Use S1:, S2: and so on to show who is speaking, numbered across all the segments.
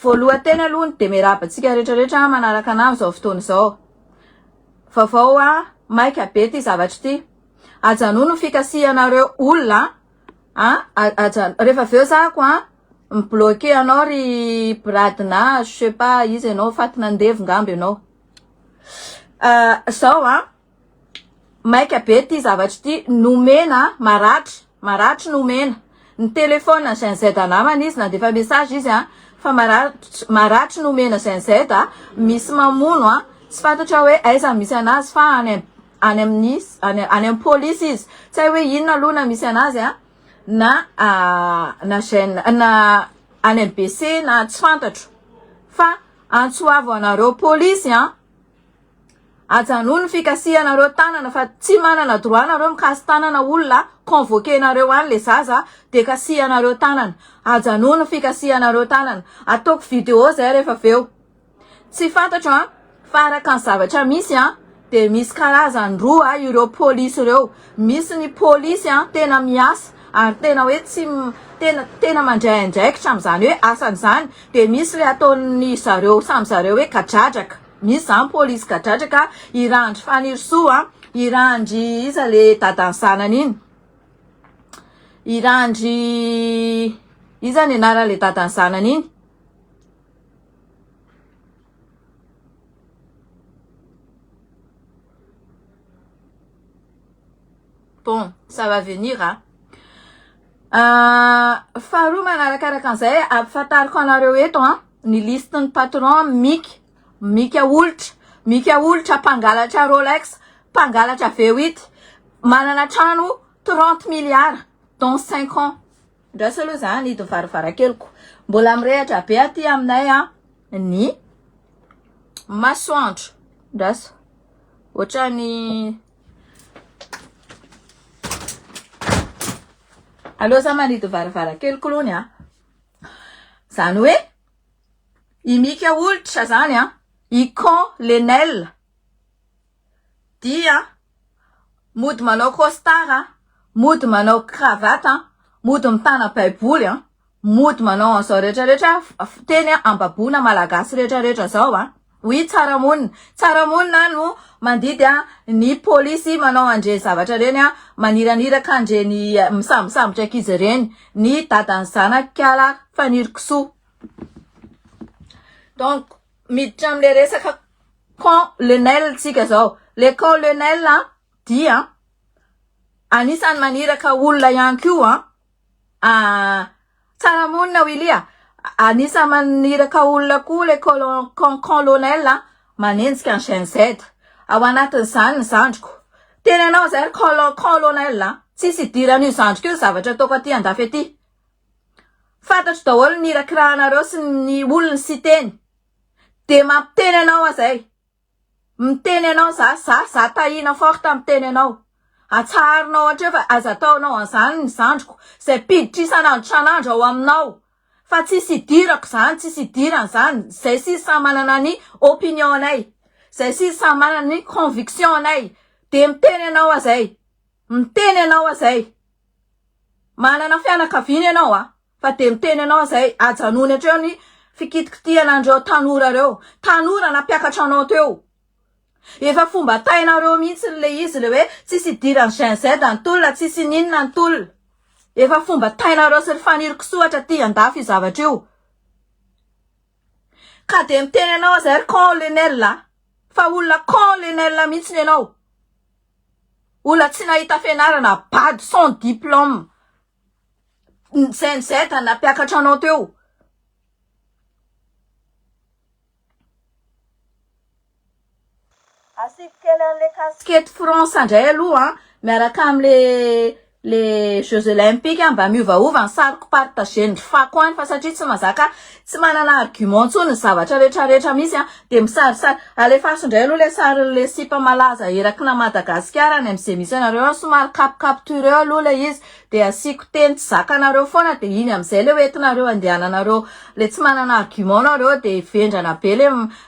S1: voalohantena aloha de miarabantsika rehetrarehetra manaraka anazy zao fotoana zao. Vaovao maika be ty zavatra ty. Ajanono fikasihanareo olona rehefa aveo zako mibloqué anao ry bradina, je sais pas izy anao fatina andevo ngamby anao. Zao maika be ty zavatra ty, nomena maratra nomena. Ny telefona ZZ namany izy na defa message izy fa maratra nomena ZZ misy mamono tsy fantatra hoe aiza misy anazy fa any amin'ny police izy. Tsy hay hoe inona aloha na misy anazy na gène na any MBC na tsy fantatro. Fa antsoavo anareo police ajanono fikasihanareo tanana fa tsy manana droit nareo mikasy tanana olona, convoqué nareo any le zaza de kasihanareo tanana. Ajanono fikasihanareo tanana. Ataoko vidéo zay rehefa aveo. Tsy fantatro fa araka ny zavatra misy de misy karazany roa ireo police ireo. Misy ny police tena miasa ary tena hoe tsy tena mandray andraikitra am'zany hoe asan'zany, de misy le ataony zareo samy zareo hoe kadradraka. Misy zany police kadradraka irandry fanirisoa, irandry iza le dadan'ny zanany iny, irandry iza ny anara le dadan'ny zanany iny. Bon, ça va venir faharoa manarakaraka an'izay ampafantariko anareo eto ny listin'ny patron mika olitra mpangalatra Rolex, mpangalatra V8, manana trano 30 milliards dans 5 ans. Ndrasa aloha zany hidiny varavarankeloko. Mbola mirehatra be aty aminay ny masoandro. Ndrasa ohatrany aloha za manidiny varavarankeloko lohany zany hoe imika olitra zany i con Lenel dia mody manao costard, mody manao cravate, mody mitana baiboly, mody manao an'izao rehetrarehetra teny ambabona malagasy rehetrarehetra zao oui tsaramonina no mandidy ny police manao andre zavatra reny maniraniraka andreny misambosambotra akizy reny ny dadan'ny zanak'ala fanirikisoa. Donc miditra am'le resaka con Lenel tsika zao. Le con Lenel dia anisany maniraka olona ihany koa tsaramonina Willia. Anisa maniraka olona koa le colonel manenjika ny Gen Z. Ao anatin'izany ny zandriko. Tena anao zay colonel tsisy idiran'io zandriko io zavatra ataoko aty andafy aty. Fantatro daholo ny irakirahanareo sy ny olona sy teny. De mampiteny anao zay. Miteny anao za tahina forte miteny anao. Atsarinao ohatra fa aza ataonao an'izany ny zandriko. Zay piditra isanandro ao aminao. Fa tsisy idirako zany, tsisy idirany zany. Zay sisy samy manana ny opinion anay. Zay sisy samy manana ny conviction anay. De miteny anao zay. Miteny anao zay. Manana fianakaviana anao fa de miteny anao zay. Ajanono hatreo ny fikitikitianandreo tanora reo. Tanora nampiakatra anao teo. Efa fomba tainareo mihitsy le izy le hoe tsisy idirany Gen Z antolona, tsisy ninona antolona. Efa fomba tainareo sy fanirikisoatra ty andafy zavatra io. Ka de miteny anao zay con Lenel fa olona con Lenel mihitsy ny anao. Olona tsy nahita fianarana bady sans diplôme. Gen Z nampiakatra anao teo. Asiko kely an'le casquette France andray aloha miaraka am'le Jeux Olympiques mba miovaova ny sariko partagé ny fako any fa satria tsy mazaka tsy manana argument tsony ny zavatra rehetrarehetra misy de misarisary alefaso indray aloha le sary le sipa malaza eraky na Madagasikara any am'izay misy anareo somary capture aloha le izy de asiko teny tsy zakanareo foana de iny am'izay le hoentinareo andehananareo le tsy manana argument nareo de vendrana be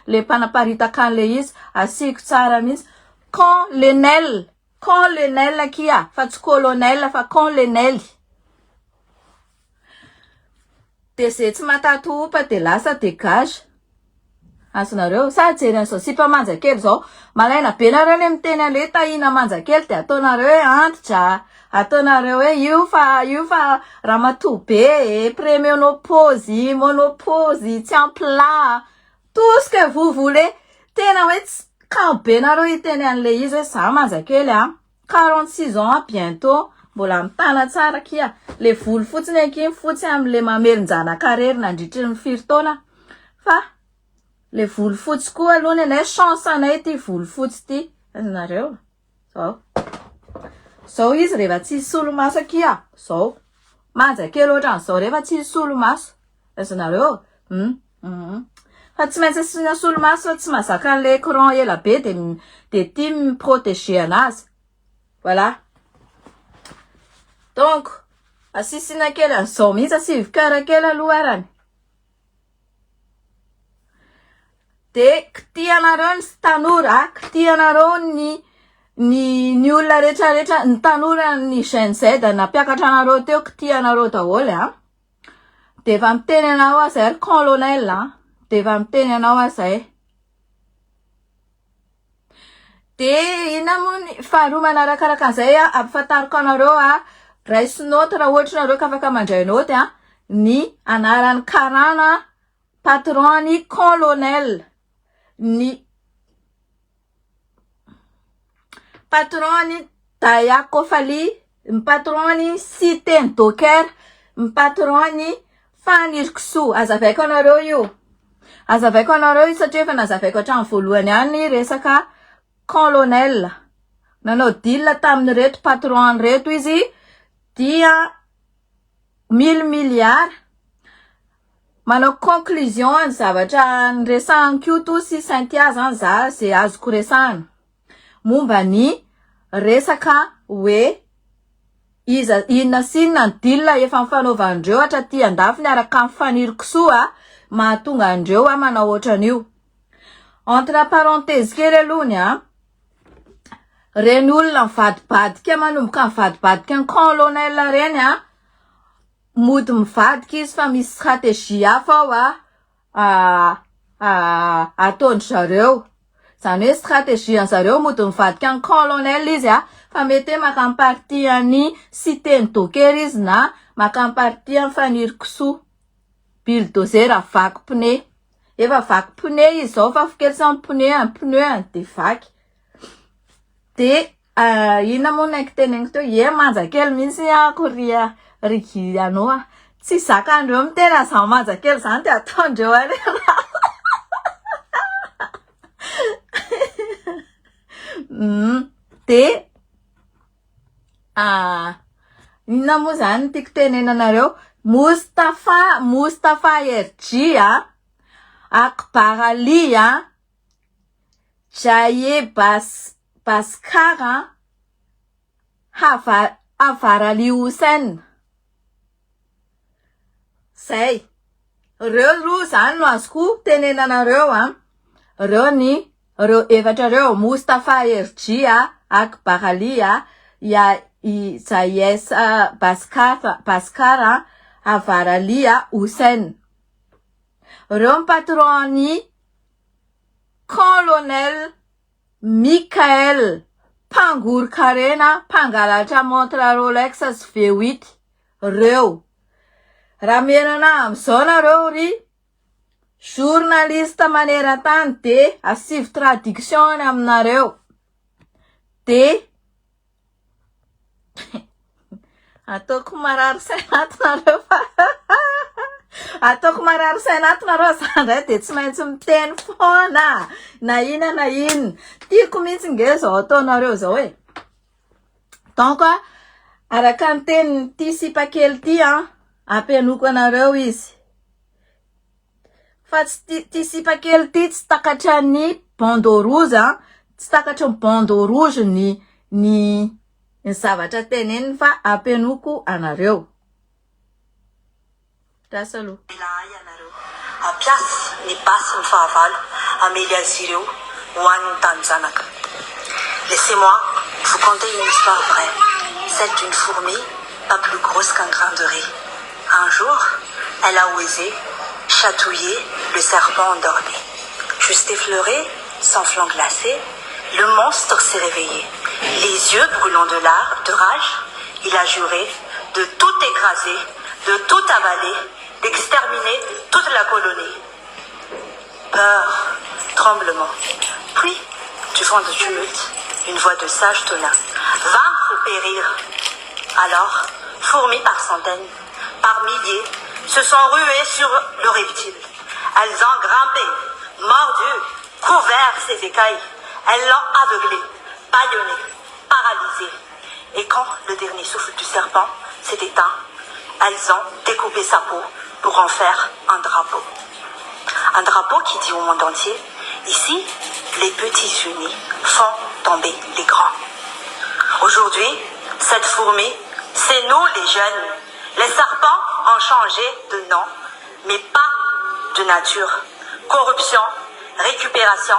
S1: le mpanaparitaka an'le izy asiko tsara mihitsy con Lenel kia fa tsy colonel fa con Lenel. de zay tsy matatopa de lasa dégage. Azonareo sa jery an'izao sipa manjakely zao malaina be nareo le miteny ale tahina manjakely de ataonareo hoe antitra, ataonareo hoe io fa ramatoa be, pré-ménopause, monopause, tsy en plat, tout ce que vous voulez. Tena hoe kamo be nareo iteny an'le izy hoe za manjakely 46 ans bientôt mbola mitana tsara kia le volo fotsiny ankiny fotsy am'le mamelinjana-karera nandritry ny 5 taona fa le volo fotsy koa aloha ny chance anay ty volo fotsy ty azonareo zao izy rehefa tsy solomaso kia zao manjakely ohatran'izao rehefa tsy solomaso azonareo fa tsy maintsy asina solomaso tsy mazaka an'le écran ela be de ty miprotéger anazy voilà. Donc asisina kely an'izao mihitsy asivy kely aloha arany. De kitianareo ny tanora, kitianareo ny olona rehetrarehetra, ny tanora ny Gen Z nampiakatra anareo teo kitianareo daholo de efa miteny anao azay ry colonel de efa miteny anao azay. De ina moa ny faharoa manarakaraka an'izay ampifantariko anareo raisy note raha ohatra nareo ka afaka mandray note ny anaran'ny karana patron-ny colonel, ny patron-ny Dayakofali, ny patron-ny Cité Docker, ny patron-ny Fanirikso. Azavaiko anareo io. Azavaiko anareo io satria efa nazavaiko hatramin'ny voalohany any resaka colonel. Nanao deal tamin'ny reto patron reto izy dia 1000 milliards. Manao conclusion ny zavatra niresahako to sy Saintia zany za zay azoko resahana momba ny resaka hoe inona sinona ny deal efa mifanaovandreo hatraty andafy niaraka amin'ny Fanirikso mahatonga andreo manao ohatran'io. Entre parenthèse kely alohany reny olona mivadibadika manomboka mivadibadika ny colonel reny mody mivadika izy fa misy stratégie hafa ataony zareo. Zany hoe stratégie an'zareo mody mivadika ny colonel izy fa mety hoe maka parti any Cité Docker izy na maka parti any Fanirikso. Bulldozer vaky pneu. Efa vaky pneu izy zao fa fikelsany pneu de vaky. De ina moa naiky teneniko teo manjakely mihitsy koria rigy anao tsy zakandreo mitena zao manjakely zany de ataondreo de ina moa zany tiako tenenanareo Mustafa RG Akbarali Jaye Baskar Avarali Hussein. Zay reo roa zany no azoko tenenanareo reo efatra reo Mustafa RG Akbarali Jayes Baskar Avarali Hussein. Reo patron-ny colonel MICHAΕL Pangour Karena pangalatra montre Rolex sy V8 reo. Raha menana am'izao nareo ry journaliste maneran-tany de asivy traduction aminareo de ataoko marary sainatinareo ataoko marary sainatinareo zandray de tsy maintsy miteny foana na ina tiako mihitsy nge zao ataonareo zao donc araka ny teny ty sipakely ty ampianoko anareo izy fa ty sipakely ty tsy takatra ny bandeau rouge tsy takatra ny bandeau rouge ny zavatra teneniny fa ampianoko anareo. Tasalo.
S2: Apiasy ny basy ny fahavalo amely azy ireo ho an'ny tany zanaka. Laissez-moi vous conter une histoire vraie, celle d'une fourmi pas plus grosse qu'un grain de riz. Un jour, Elle a osé chatouiller le serpent endormi. Juste effleuré, sans flanc glacé, le monstre s'est réveillé. Les yeux brûlants de rage, il a juré de tout écraser, de tout avaler, d'exterminer toute la colonie. Peur, tremblement, puis, du fond de tumulte, une voix de sage tonna. Vaincre ou périr. Alors, fourmis par centaines, par milliers, se sont ruées sur le reptile. Elles ont grimpé, mordu, couvert ses écailles. Elles l'ont aveuglé, bâillonné, paralysé. Et quand le dernier souffle du serpent s'est éteint, elles ont découpé sa peau pour en faire un drapeau. Un drapeau qui dit au monde entier, ici, les petits unis font tomber les grands. Aujourd'hui, cette fourmi, c'est nous les jeunes. Les serpents ont changé de nom, mais pas de nature. Corruption, récupération,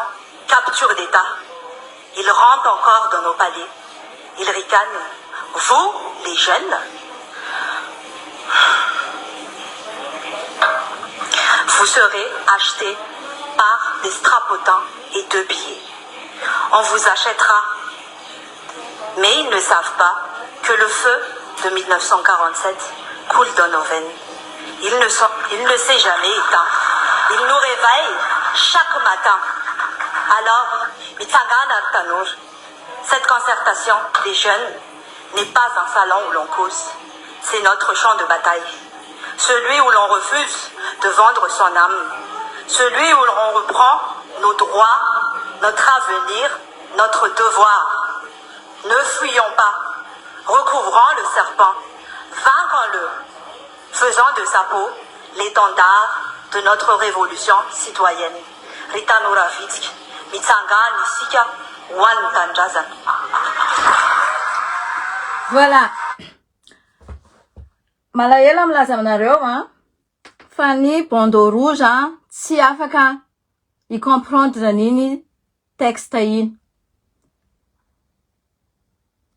S2: capture d'État. Ils rampent encore dans nos palais. Ils ricanent. Vous, les jeunes, vous serez achetés par des strapotants et 2 billets. On vous achètera. Mais ils ne savent pas que le feu de 1947 coule dans nos veines. Il ne s'est jamais éteint. Il nous réveille chaque matin. Alors, TANORA, cette concertation des jeunes n'est pas un salon où l'on cause. C'est notre champ de bataille. Celui où l'on refuse de vendre son âme. Celui où l'on reprend nos droits, notre avenir, notre devoir. Ne fuyons pas. Recouvrons le serpent. Vainquons-le. Faisons de sa peau l'étendard de notre révolution citoyenne. Ritanora Vitsk, Mitsangani Sika, Wan Tanjazan.
S1: Voilà. Malaela milaza aminareo fa ny bandeau rouge tsy afaka i-comprendre niny texte iny.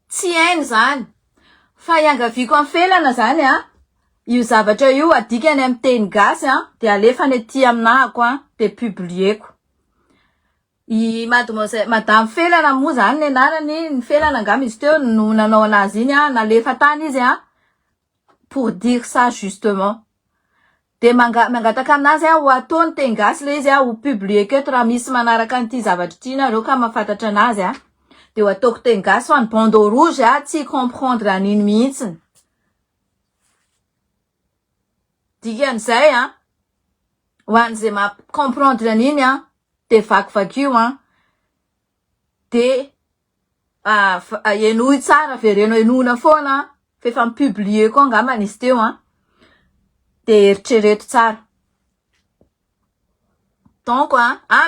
S1: Tsy hainy zany. Fa iangaviko amin'ny felana zany io zavatra io adikany amin'ny teny gasy de alefany aty aminahako de publieko. I madame felana moa zany ny anarany, ny felana angamba izy teo no nanao anazy iny nalefa tany izy pour dire ça justement. De mangataka aminazy ho ataony teny gasy le izy ho publieko eto raha misy manaraka an'ity zavatra ity nareo ka mahafantatra anazy de ho ataoko teny gasy fa ny bandeau rouge tsy comprendre an'iny mihitsiny. Dikan'izay ho an'izay comprendre an'iny de vakivaky io de enoy tsara vereno enona foana fa efa mipublie koa angamba izy teo de eritrereto tsara. Donc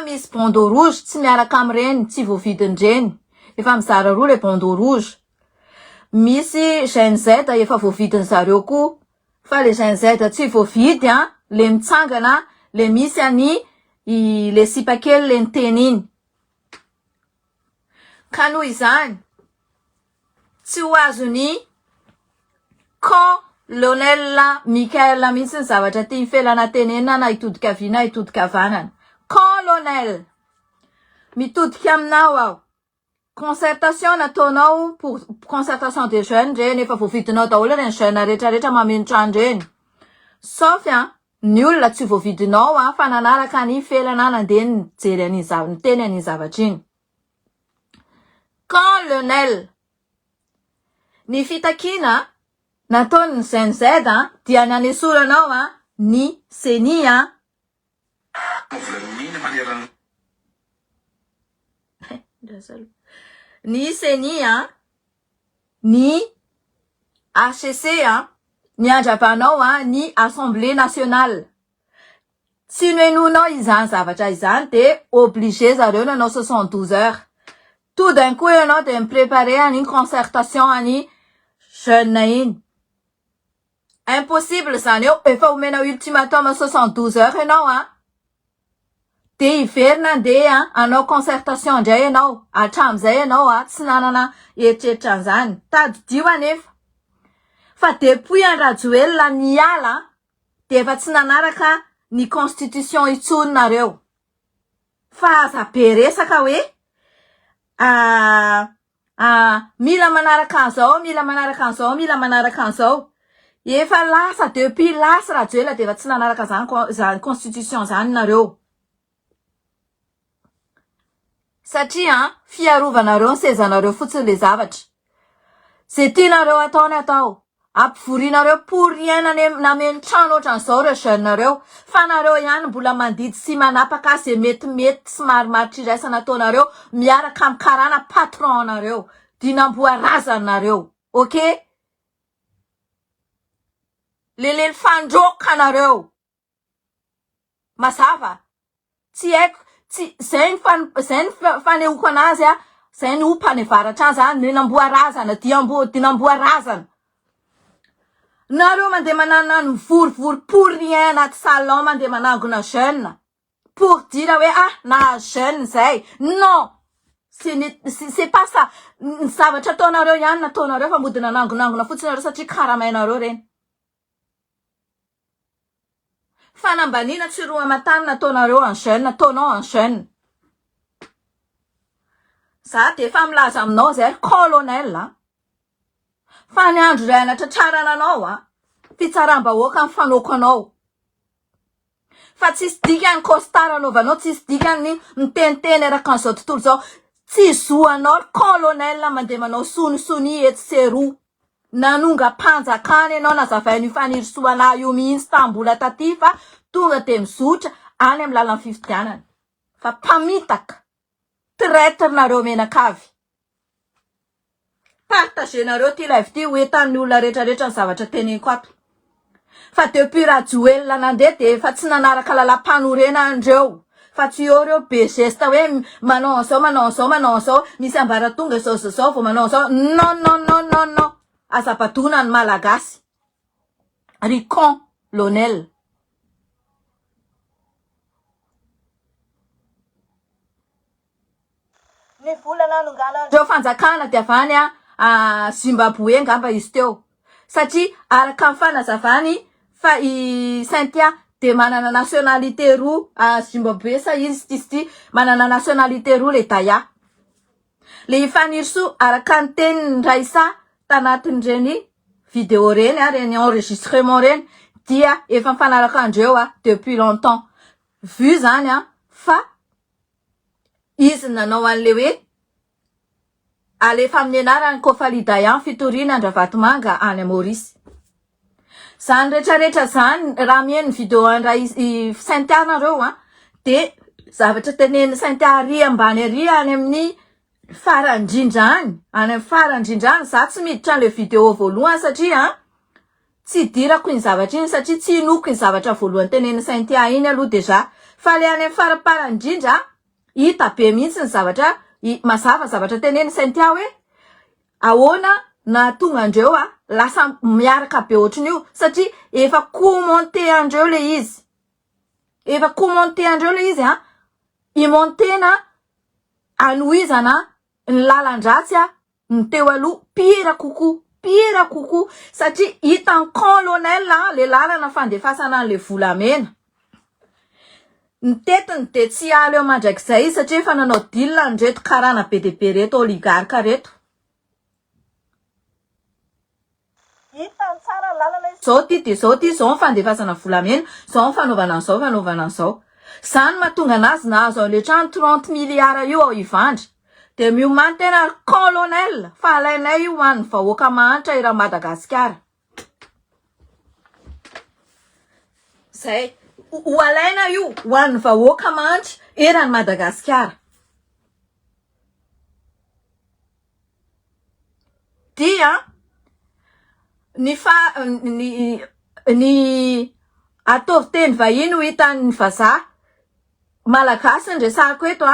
S1: misy bandeau rouge tsy miaraka amin'ireny, tsy voavidin'ireny. Efa mizara roa le bandeau rouge. Misy Gen Z efa voavidin zareo koa, fa le Gen Z tsy voavidy le mitsangana, le misy le sipakely le niteny iny. Ka noho izany, tsy ho azony Colonel MICHAΕL mihitsy ny zavatra tia felana tenenina na itodi-kaviana na itodi-kavanana. Colonel, mitodika aminao aho. Concertation nataonao pour concertation des jeunes reny efa voavidinao daholo reny jeune rehetrarehetra mameno trano reny. Sauf ny olona tsy voavidinao fa nanaraka ny felana nandeha nijery an'iny teny an'iny zavatra iny. Colonel, ny fitakina nataony ny Gen Z dia nanesoranao ny CENI ny CENI ny HCC ny andravanao ny Assemblée nationale. Tsy noenonao izany zavatra izany de obligé zareo nanao 72 heures. Tout d'un coup ianao de miprépare any concertation any jeune iny. Impossible zany eo, efa omena ultimatum 72 heures ianao de hiverina andeha anao concertation indray ianao. Hatramizay ianao tsy nanana eritreritra an'izany. Tadidio anefa. Fa depuis an Rajoelina niala de efa tsy nanaraka ny constitution itsonareo. Fa aza beresaka hoe mila manaraka an'izao, mila manaraka an'izao, mila manaraka an'izao. Efa lasa depuis lasa raha joela de efa tsy nanaraka zany constitution zany nareo. Satria fiarovanareo ny sezanareo fotsiny le zavatra. Ze tianareo atao ny atao. Ampivorinareo pour rien nameny trano ohatran'izao reo jeune-nareo. Fa nareo ihany mbola mandidy sy manapaka ze mety sy marimaritra iraisana ataonareo miaraka amin'ny karana patron nareo. Dinamboarazanareo. Ok? Lelely fandroka nareo. Mazava. Tsy haiko, zay ny fanehoako anazy a, zay ny ompanevaratra azy a, dinamboarazana, dinamboarazana. Nareo mandeha manano vorivory pour rien anaty salon mandeha manangona jeune. Pour dire hoe na jeune zay. Non. C'est pas ça. Ny zavatra ataonareo ihany nataonareo fa mody nanangonangona fotsiny nareo satria karamainareo reny. Fanambanina tsy roa amatany nataonareo en jeune, nataonao en jeune. Za de efa milaza aminao zay colonel. Fa ny andro ray anatratrarana anao fitsaram-bahoaka amin'ny fanaoko anao. Fa tsisy dikany costard anaovanao, tsisy dikany miteniteny araka an'izao tontolo zao. Tsy zoanao colonel mandeha manao sonisony etsy seroa. Nanonga mpanjakany anao nazavain'io fanirisoana io mihitsy tambola taty fa tonga de mizotra any amin'ny lalan'ny fifidianana. Fa mpamitaka. Traître nareo menakavy. Partagenareo ty live ty hoentan'ny olona rehetrarehetra ny zavatra teneniko ato. Fa depuis raha joelina nandeha de fa tsy nanaraka lalam-panorena andreo. Fa tsy eo reo be gesta hoe manao an'izao, misy ambaratonga zao vao manao an'izao. Non. Azabadona ny malagasy. Ricon Lonel. Ny vola nanongana andreo fanjakana de avany Zimbabwe ngamba izy teo. Satria araka ny fanazavany fa i Saintia de manana nationalité roa Zimbabwe sa izy ty manana nationalité roa le Daya. Le ifaniriso araka ny tenin'ny Raisa tanatin'ireny vidéo reny reny enregistrement reny dia efa mifanaraka andreo depuis longtemps. Vu zany fa izy nanao an'le hoe alefa amin'ny anarany Kofalidaya fitoriana Andravatomanga any Maurice. Zany rehetrarehetra zany raha mihaino vidéo andray Saintia nareo de zavatra tenen'ny Saintia ary ambany ary any amin'ny farandrindra any amin'ny farandrindra any. Za tsy miditra an'le vidéo voalohany satria tsy dirako iny zavatra iny satria tsy inoko iny zavatra voalohany tenen'ny Saintia iny aloha deja. Fa le any amin'ny faraparandrindra hita be mihitsy ny zavatra mazava zavatra tenen'ny Saintia hoe ahoana na tonga andreo lasa miaraka be ohatrin'io satria efa commenté andreo le izy. Efa commenté andreo le izy imontena anoizana ny lalan-dratsy ny teo aloha pira kokoa satria hita ny colonel le lalana fandefasana an'le volamena. Ny tetiny de tsy aly eo mandrakizay satria efa nanao deal andreto karana be de be reto oligarka reto. Hitany tsara ny lalana izy. Zao ty de zao ty, zao ny fandefasana volamena, zao ny fanaovana an'izao. Zany mahatonga anazy nahazo an'le trano 30 milliards io ao ivandra. De miomany tena colonel fa alainay io hoan'ny vahoaka mahantra ira Madagasikara. Zay. Ho alaina io hoan'ny vahoaka mahantra eran'ny Madagasikara. Dia ny ataovy teny vahiny ho hitan'ny vazaha malagasy ny resako eto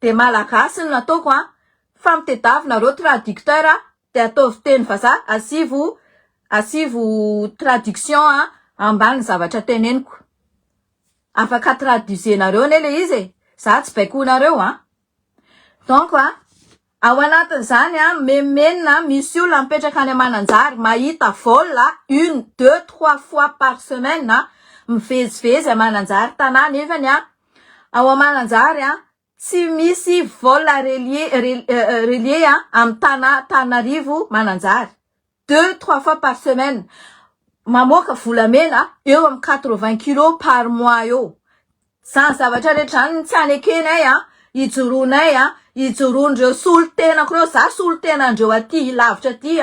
S1: de malagasy ny nataoko fa mitedavina traducteur de ataovy teny vazaha asivo traduction ambany zavatra teneniko. Afaka traduisenareo nele izy za tsy baikonareo donc ao anatin'izany memenina misy olona mipetraka any Mananjary mahita vol 1, 2, 3 fois par semaine mivezivezy Mananjary tanà nefany ao Mananjary tsy misy vol relié am Tanarivo Mananjary 2-3 fois par semaine mamoaka volamena eo am 80 kg par mois eo. Zany zavatra rehetra zany tsy any ekenay ijoronay ijoron'ireo solon-tenako reo za solon-tenandreo aty lavitra aty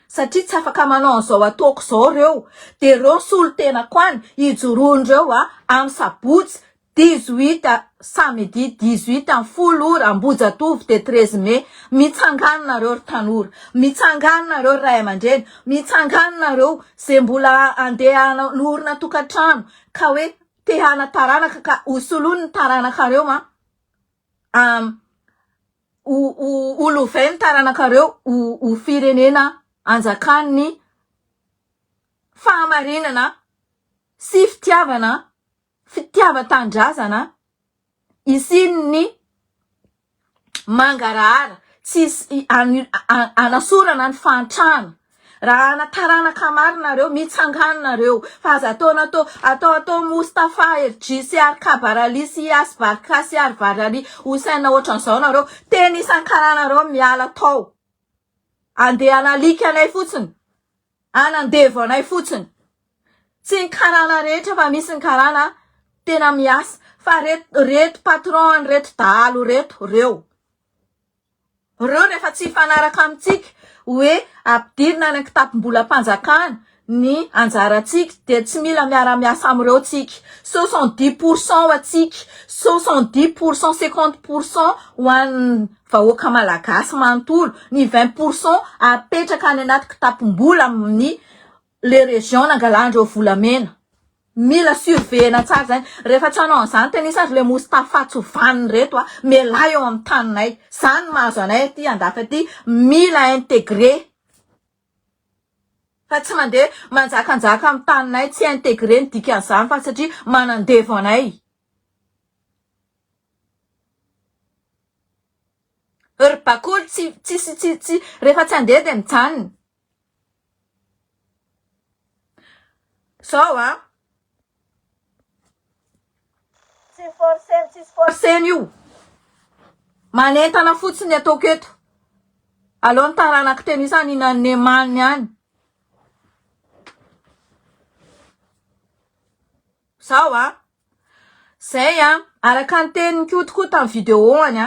S1: satria tsy afaka manao an'izao ataoko zao reo de reo solon-tenako any ijoron'ireo am sabotsy 18 samedi 18 am folo ora Ambojatovo de 13 mai mitsanganina reo tanora mitsanganina reo ray aman-dreny mitsanganina reo zay mbola andeha norina tokantrano ka hoe te hana taranaka ka hosolony taranakareo olovainy taranakareo ho firenena anjakan'ny fahamarinana sy fitiava-tandrazana isin'ny mangarahara tsy anasorana ny fantrana raha anataranaka marinareo mitsanganareo fa aza atao Mustafa Erjisy ary Kabarali sy Asbarka sy ary Varali Hosaina ohatran'izao nareo teny isan-karanareo miala tao andeha analika anay fotsiny anandevo anay fotsiny tsy ny karana rehetra fa misy ny karana tena miasa fa reto patron reto dahalo reo rehefa tsy fanaraka amitsika hoe ampidirina ny kitapom-bola mpanjakana ny anjaratsika de tsy mila miara-miasa amreo tsika 70% atsika 70% 50% ho an'ny vahoaka malagasy manontolo ny 20% apetraka any anaty kitapom-bola amin'ny le région nangalandreo volamena mila surveillena tsara zany rehefa tsy hanao an'izany tenisary le Mustafa tsovaniny reto melahy eo amin'ny taninay zany mahazo anay aty andafa aty mila intégré fa tsy mandeha manjakanjaka amin'ny taninay tsy intégré ny dikan'izany fa satria manandevo anay ry bakoly tsy rehefa tsy andeha de mijanona zao tsy forceny io manentana fotsiny ataoko eto aloha ny taranaka tenisany inany NAMANY any zao zay araka ny teniko tamin'ny vidéo any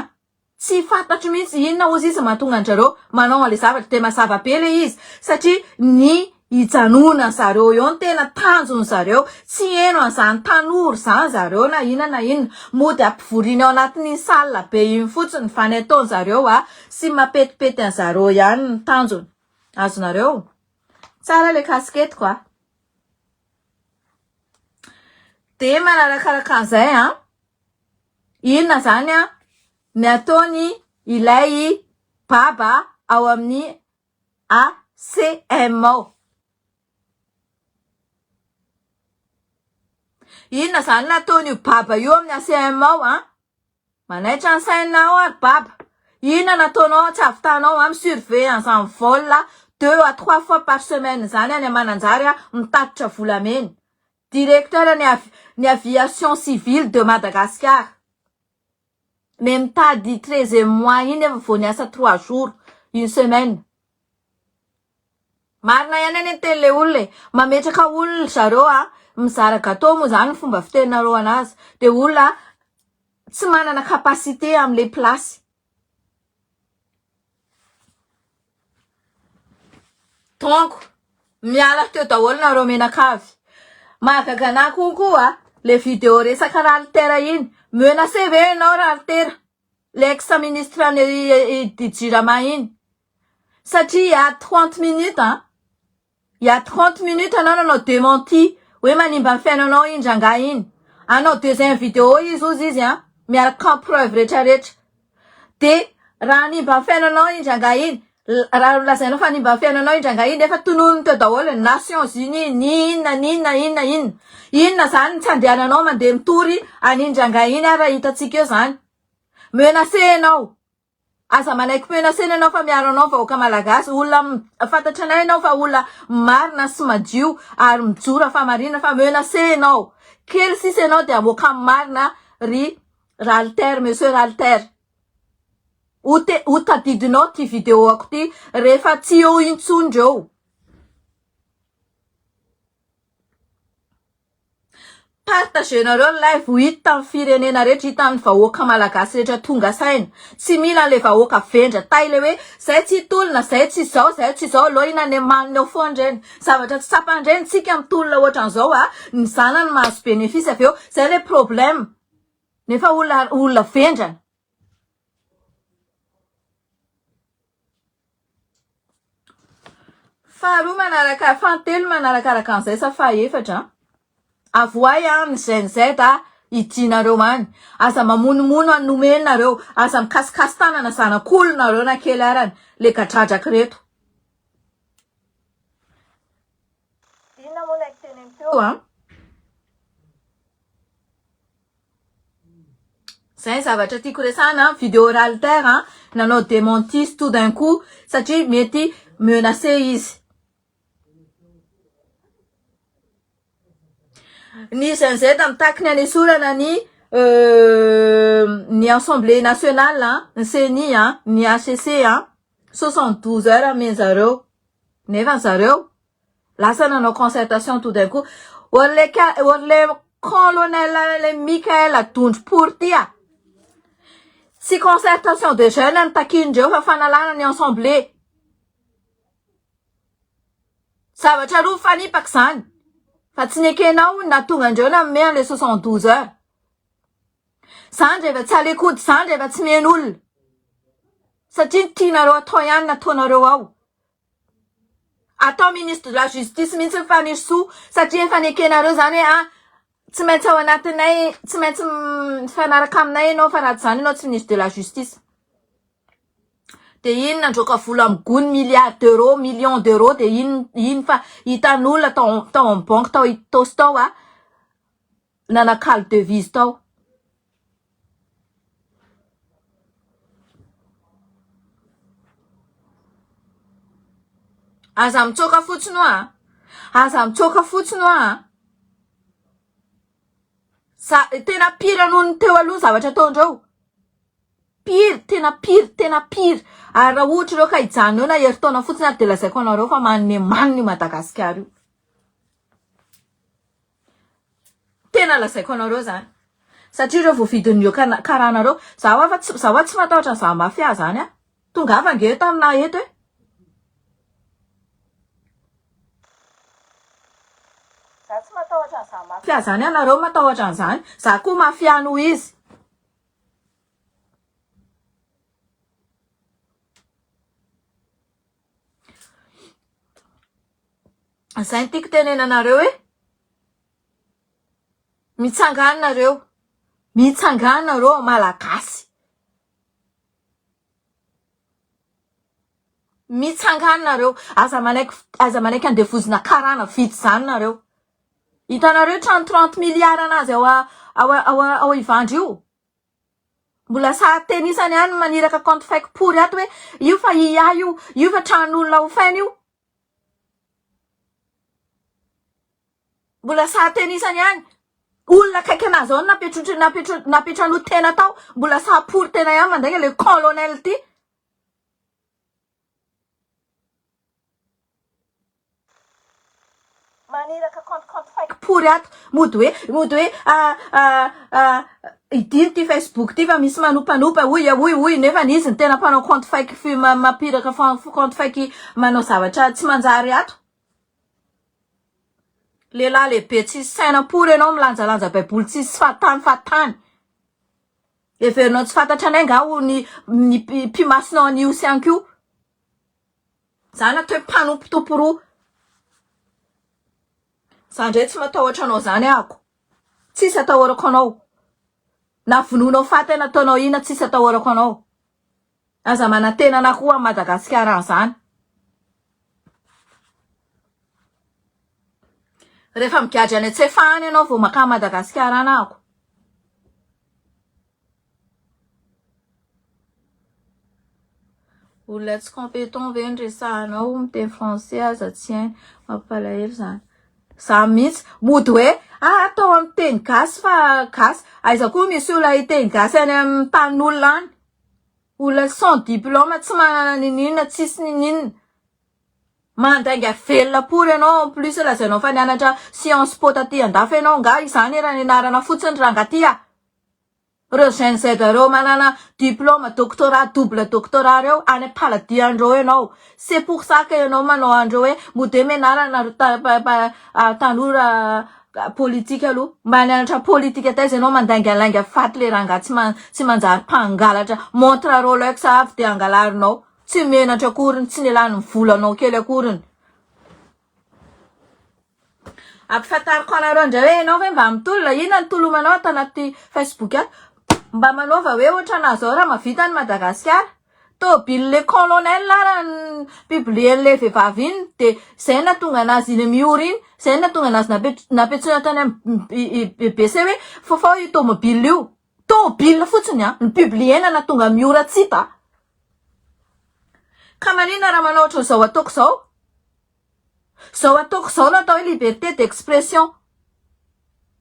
S1: tsy fantatro mihitsy inona ozy izy mahatonga anjareo manao an'le zavatra de mazava be le izy satria ny ijanona zareo eo ny tena tanjony zareo tsy eno an'izany tanora zany zareo na inona mody ampivoriana ao anatin'ny salle be iny fotsiny fa ny ataony zareo sy mapetipety an zareo ihany ny tanjony azonareo tsara le kasketiko de manarakaraka an'izay inona zany ny ataony ilay baba ao amin'ny ACMO inona zany nataony baba io amin'ny ACMO manaitra ny sainao ary baba inona nataonao tsy avitanao amin'ny surveillance en vol 2 à 3 fois par semaine zany any Mananjary mitatotra volamena directeur ny aviation civile de Madagascar mais mitady 13e mois iny efa vao niasa 3 jours une semaine marina ihany any teny le olona mametraka olona zareo mizara gâteau moa zany fomba fitenareo anazy de olona tsy manana capacité am'le place donc miala teo daholo nareo menakavy mahagaga kokoa le vidéo resaka ralitera iny menacé ve enao ralitera l'ex-ministre ny Jirama iny satria 30 minutes il y a 30 minutes anao démenti hoe manimba ny fiainanao indrangah iny anao deuxième vidéo izy ozy izy miaraka preuve rehetrarehetra de raha nimba ny fiainanao indrangah iny raha lazainao fa nimba ny fiainanao indrangah iny efa tononony teo daholo ny Nations Unies ny inona zany tsy andehananao mandeha mitory any indrangah iny raha hitatsika eo zany menacé enao Asa manaiky menacena anao fa miaranao vahoaka malagasy olona fantatranay anao fa olona marina sy madio ary mijora fa marina fa menacenao kely sisy anao dia avoaka marina ry Ralter monsieur Ralter utadidinao ty video ako ty rehefa tsy eo intsondreo partagenareo live hita amin'ny firenena rehetra hita amin'ny vahoaka malagasy rehetra tonga saina tsy mila le vahoaka vendra tay le hoe zay tsy tolona zay tsy zao lohina ny manina foandreny zavatra tsy tsapandreny tsika amin'ny tolona ohatran'izao ny zanany mahazo bénéfice avy eo zay le problème nefa olona vendrana faharoa manaraka fantelo manarakaraka an'izay sa fahaefatra AVOAHY ny ZZ idinareo any aza mamonomono anomenareo aza mikasikasy tanana zanak'olonareo na kely arany le gadradraky reto inona moa naiky teneny teo zay zavatra tiako resana vidéo Ralter nanao démentis tout d'un coup satria mety menacé izy ny ZZ mitakiny anesorana ny Assemblée nationale ny CENI ny HCC 72 heures amen'zareo nefa zareo lasa nanao concertation tout d'un coup orle colonel le MICHAΕL adondry pour tia si concertation de jeunes ny takindreo fa fanalana ny Assemblée zavatra roa fanipaka zany fa tsy nekenao na tonga andreo na mea le 72 heures zany rehefa tsy alekody zany rehefa tsy men'olona satria tianareo atao ihany nataonareo ao atao ministre de la justice mihitsy mifanisoa satria efa nekenareo zany hoe tsy maintsy ao anatinay tsy maintsy mifanaraka aminay ianao fa raha tsy zany ianao tsy ministre de la justice de ino nandroaka vola amin'ny gony millions d'euros de ino fa hitan'olona tao amin'ny banque tao hitosy tao nanakalo devise tao aza mitsoka fotsiny aza mitsoka fotsiny tena pire noho ny teo aloha zavatra ataondreo tena pire ary raha ohatra reo ka hijanona eo na heritaona fotsiny ary de lazaiko anareo fa maniny Madagasikara io tena lazaiko anareo zany satria reo voavidin'io karanareo zaho tsy matahotra ny mafia zany tongava nge tamina eto e zaho tsy matahotra ny mafia zany anareo matahotra an'izany zaho koa mafia noho izy zay tiako tenenanareo hoe mitsanganareo malagasy mitsanganareo aza manaiky andevozina karana vity zany nareo hitanareo 30 milliards anazy ao ivandry io mbola sa tenisany any maniraka compte fake pory ato hoe io fa IA io fa tranon'olona ho fainy io mbola sa tenisany any olona kaiky anazy ao napetrano tena tao mbola sa pory tena ihany mandaigna le colonel ty maniraka compte fake pory ato mody hoe idiny ty Facebook ty fa misy manopanopa uy nefa nizy ny tena mpanao compte fake mapiraka compte fake manao zavatra tsy manjary ato lehilahy lehibe tsisy saina pory ianao milanjalanja baiboly tsisy fatany everinao tsy fantatra anay ngaho ny mpimasinao an'io sy anko zany atao hoe mpanompotompo roa za ndray tsy matahotra anao zany ako tsisy atahorako anao na vononao faty nataonao ina tsisy atahorako anao aza manantenana koa a Madagasikara zany rehefa migadry any Atsefany ianao vao maka Madagasikara anako olona tsy compétent ve ny resahanao miteny français aza tsy hainy mampalahelo zany za mihitsy mody hoe atao amin'ny teny gasy fa gasy aiza koa misy olona hiteny gasy any amin'ny tanin'olona any olona sans diplôme tsy manana ninina tsisy ninina mandainga velona pory ianao en plus lazainao fa nianatra science po taty andafy ianao nga izany raha nianarana fotsiny rangaty reo Gen Z reo manana diplôme doctorat double doctorat reo any am-paladiandreo ianao c'est pour ça que ianao manao andreo hoe mody menarana tanora politika aloha mba nianatra politika taiza ianao mandaingalainga faty le ranga tsy manjary mpangalatra montre Rolex avy de angalarinao tsy menatra akoriny tsy nilany volanao kely akoriny ampifantariko anareo ndray hoe ianao ve mba mitolona inona ny tolomanao ato anaty Facebook ato mba manaova hoe ohatrana zao raha mavita ny Madagasikara tobile le colonel raha ny publien'le vehivavy iny de zay nahatonga anazy iny MIORA iny zay nahatonga anazy napetsona tany amin'ny BC hoe fofao io tomobile io tobile fotsiny ny publiena nahatonga MIORA tsita ka manina raha manao ohatry zao ataoko zao natao hoe liberté d'expression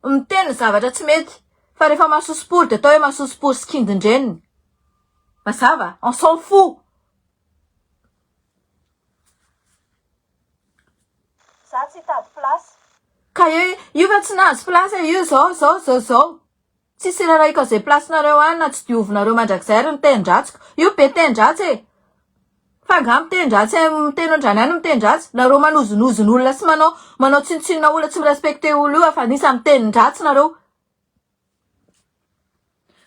S1: miteny zavatra tsy mety fa rehefa masosopory de atao hoe masosopory sy kindindreniny mazava on s'en fout za tsy tady place ka io fa tsy nahazo place io zao tsisy raraiko zay placenareo any na tsy diovinareo mandrakizay ny tenindratsiko io be tenindratsy fa nga mitendratsy miteny andrany any mitendratsy nareo manozonozony olona sy manao tsinontsinona olona tsy mirespekte olo io fa nisa mitenindratsy nareo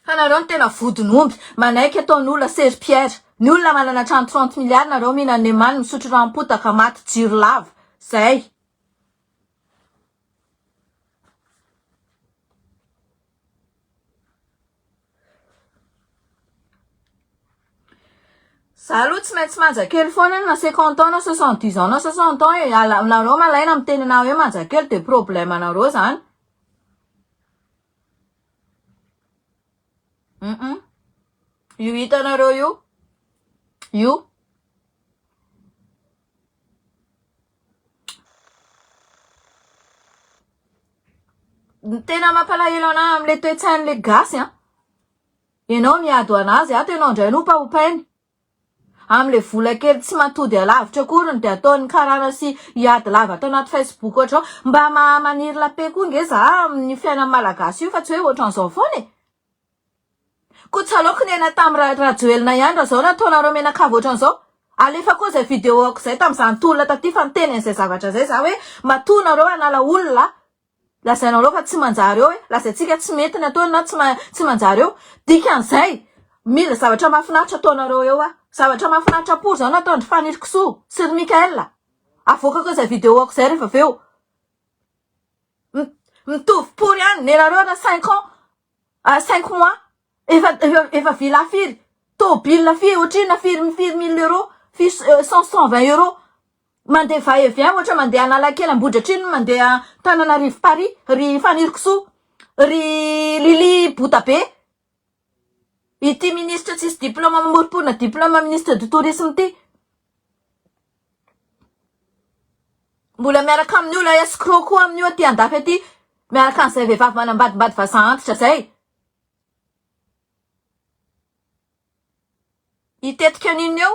S1: fa nareo ny tena vodin'omby manaiky ataon'olona Serge Pierre ny olona manana trano 30 milliards nareo mihinany nemany misotro rampotaka maty jiro lava zay za aloha tsy maintsy manjakely foana na 50 ans na 70 ans na 60 ans nareo malaina miteny anao hoe manjakely de problème nareo zany io hitanareo io ny tena mampalahelo anahy am'le toe-tsain'le gasy ianao miady anazy ato ianao ndray nopaopainy am'le vola kely tsy matody alavitra akoriny de ataony karana sy iady lava ato anaty Facebook ohatrao mba maniry lape koa nge za amin'ny fiainan'ny malagasy io fa tsy hoe ohatran'izao foana ko tsalaoko ny ena tamy rajoelina ihany raha zao nataonareo menakavy ohatran'izao alefa koa zay vidéo ako zay tam'izany tolona taty fa niteny an'izay zavatra zay za hoe matoa nareo anala olona lazainareo fa tsy manjary eo hoe lazaitsika tsy mety ny ataony na tsy manjary eo dikan'izay mila zavatra mahafinaritra ataonareo eo zavatra mahafinaritra por zao nataondry fanirikisoa sy ry MICHAΕL avoaka koa zay vidéo ako zay rehefa aveo mitovy por ihany nenareo na 5 mois efa vila firy tobile firy ohatrina firy 1000 euros 120 euros mandeha va et vient ohatra mandeha Analakely Ambohidratrino mandeha Tananarivo Paris ry fanirikisoa ry Lili Botabe ity ministre tsisy diplôme mamoriporina diplôme ministre du tourisme ty mbola miaraka amin'ny olona escroc koa amin'io aty andafy aty miaraka an'izay vehivavy manambadimbady vaza antitra zay itetika an'iny eo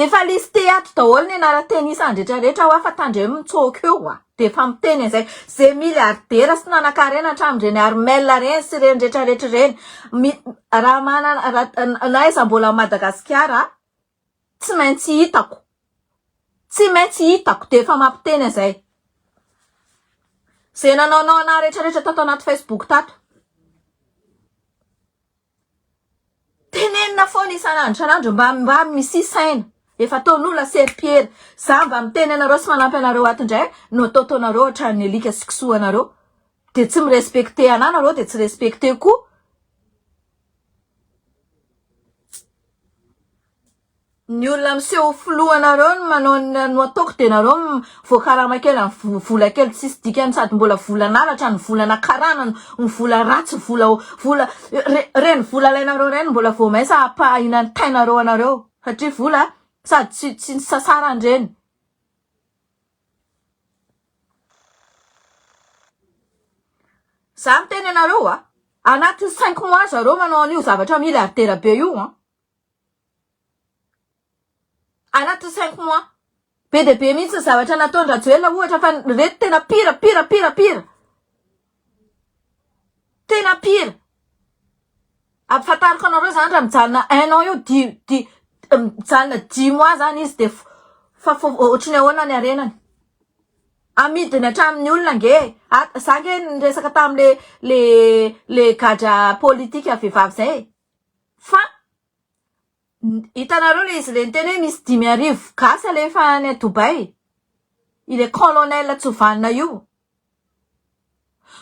S1: efa listé ato daholo ny anarateny isan-drehetrarehetra ho afa tandremo mitsôka eo de efa miteny an'izay zay miliardera sy nanan-karena hatramin'ireny armel reny sy reny rehetrarehetra reny raha manana na iza mbola Madagasikara tsy maintsy hitako de efa mampiteny an'izay zay nanaonao ana rehetrarehetra tato anaty Facebook tato tenenina foana isanandro mba misy saina efa ataon'olona serpiera za mba miteny anareo sy manampy anareo atindray no ataotaonareo hatrany alika sy kisoanareo de tsy mirespekte anahy nareo de tsy respekte koa ny olona miseho filohanareo no manao no ataoko de nareo voakarama kely amin'ny vola kely tsisy dikany sady mbola vola nalatra ny volana karana ny vola ratsy vola reny vola lainareo reny mbola voamaisa apahinany tainareo anareo satria vola sady tsy sasarandreny. Za miteny anareo anaty 5 mois zareo manao an'io zavatra milliardaire be io anaty 5 mois be de be mihitsy zavatra nataony Rajoelina ohatra fa reto tena pire tena pire. Ampafantariko anareo zany raha mijanona 1 an io mijanona 10 mois zany izy de fa ohatry ny ahoana ny arenany amidiny hatramin'ny olona nge za nge niresaka tamile le gadra politika vehivavy zay fa hitanareo le izy le niteny hoe misy 5,000 gasy alefa any Dubai ile colonel Tsovanina io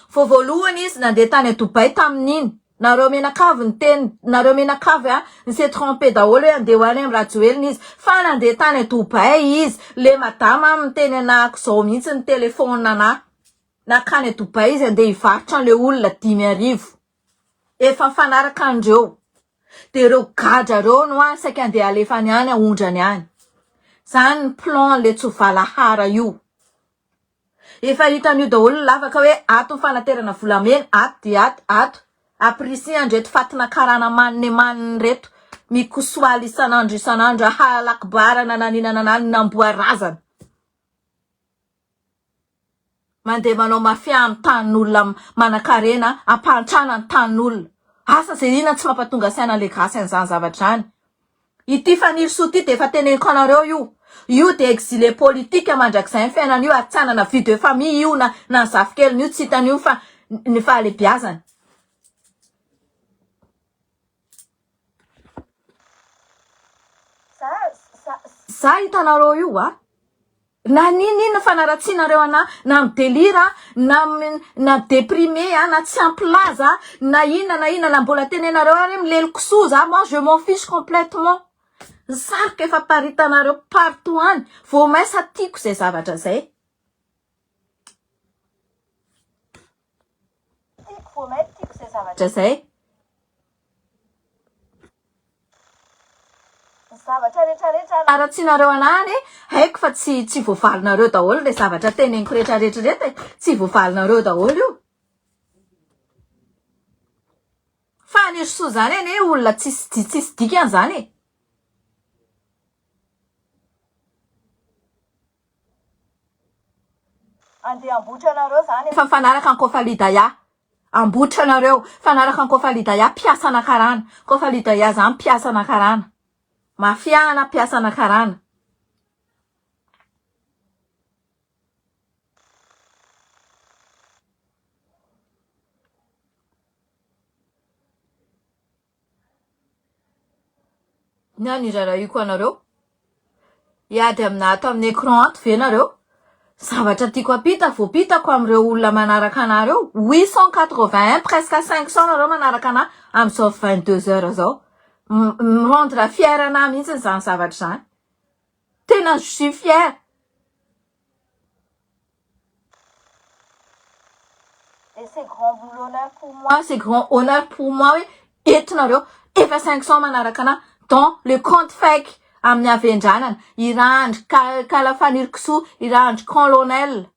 S1: voalohany izy nandeha tany Dubai tamin'iny nareo menakavy ny teny nareo menakavy ny s'est trompé daholo hoe andeha hoany amin'ny Rajoelina izy fa nandeha tany Dubai izy le madama miteny anako zao mihitsy ny telefona nakany Dubai izy andeha hivarotra le olona 5,000 efa mifanaraka andreo de reo gadra reo no saika andeha alefany any aondrany any zany ny plan le Tsovalahara io. Efa hitan'io daholo lavaka hoe ato fanaterana volamena ato aprisi andreto fatina karana maniny reto mikosoaly isanandro halakbarana naninananany namboarazana mandeha manao mafia amin'ny tanin'olona manakarena ampantrana ny tanin'olona asa zay ina tsy mampatonga saina le gasy an'izany zavatra any. Ity faniry soty de efa teneniko anareo io de exilé politique mandrakizay ny fiainana io atsanana vie de famille io na zafikeliny io tsy hitan'io fa ny fahalebiazana. Za hitanareo io na ninina fanaratsianareo ana na midelira na déprimé na tsy amplaza na inona na mbola tenenareo ary milelo kisoa za moi je m'en fiche complètement. Sarika efa paritanareo partout any vao maisa tiako zay zavatra zay. Zavatra rehetrarehetra aratsianareo anany haiko fa tsy voavalinareo daholo le zavatra teneniko rehetrarehetra tsy voavalinareo daholo io. Fa ny soa zany ane olona tsisy dikany zany andeha ambotranareo zany fa fanaraka ny Kofalidaya ambotranareo fanaraka ny Kofalidaya piasa nakarana Kofalidaya zany piasa nakarana mafiana piasa nakarana. Nani raha io koa anareo iady aminato amin'ny écran ato ve nareo zavatra tiako apita voapitako amin'ireo olona manaraka anareo 881 presque 500 nareo manaraka ana amin'izao 22 heures zao rendre fier ana mihitsy zany zavatra zany tena je suis fier. Et c'est grand honneur pour moi, c'est grand honneur pour moi hoe entinareo efa 500 manaraka ana dans le compte fake amin'ny avendranana irandry kalafaniry kisoa irandry colonel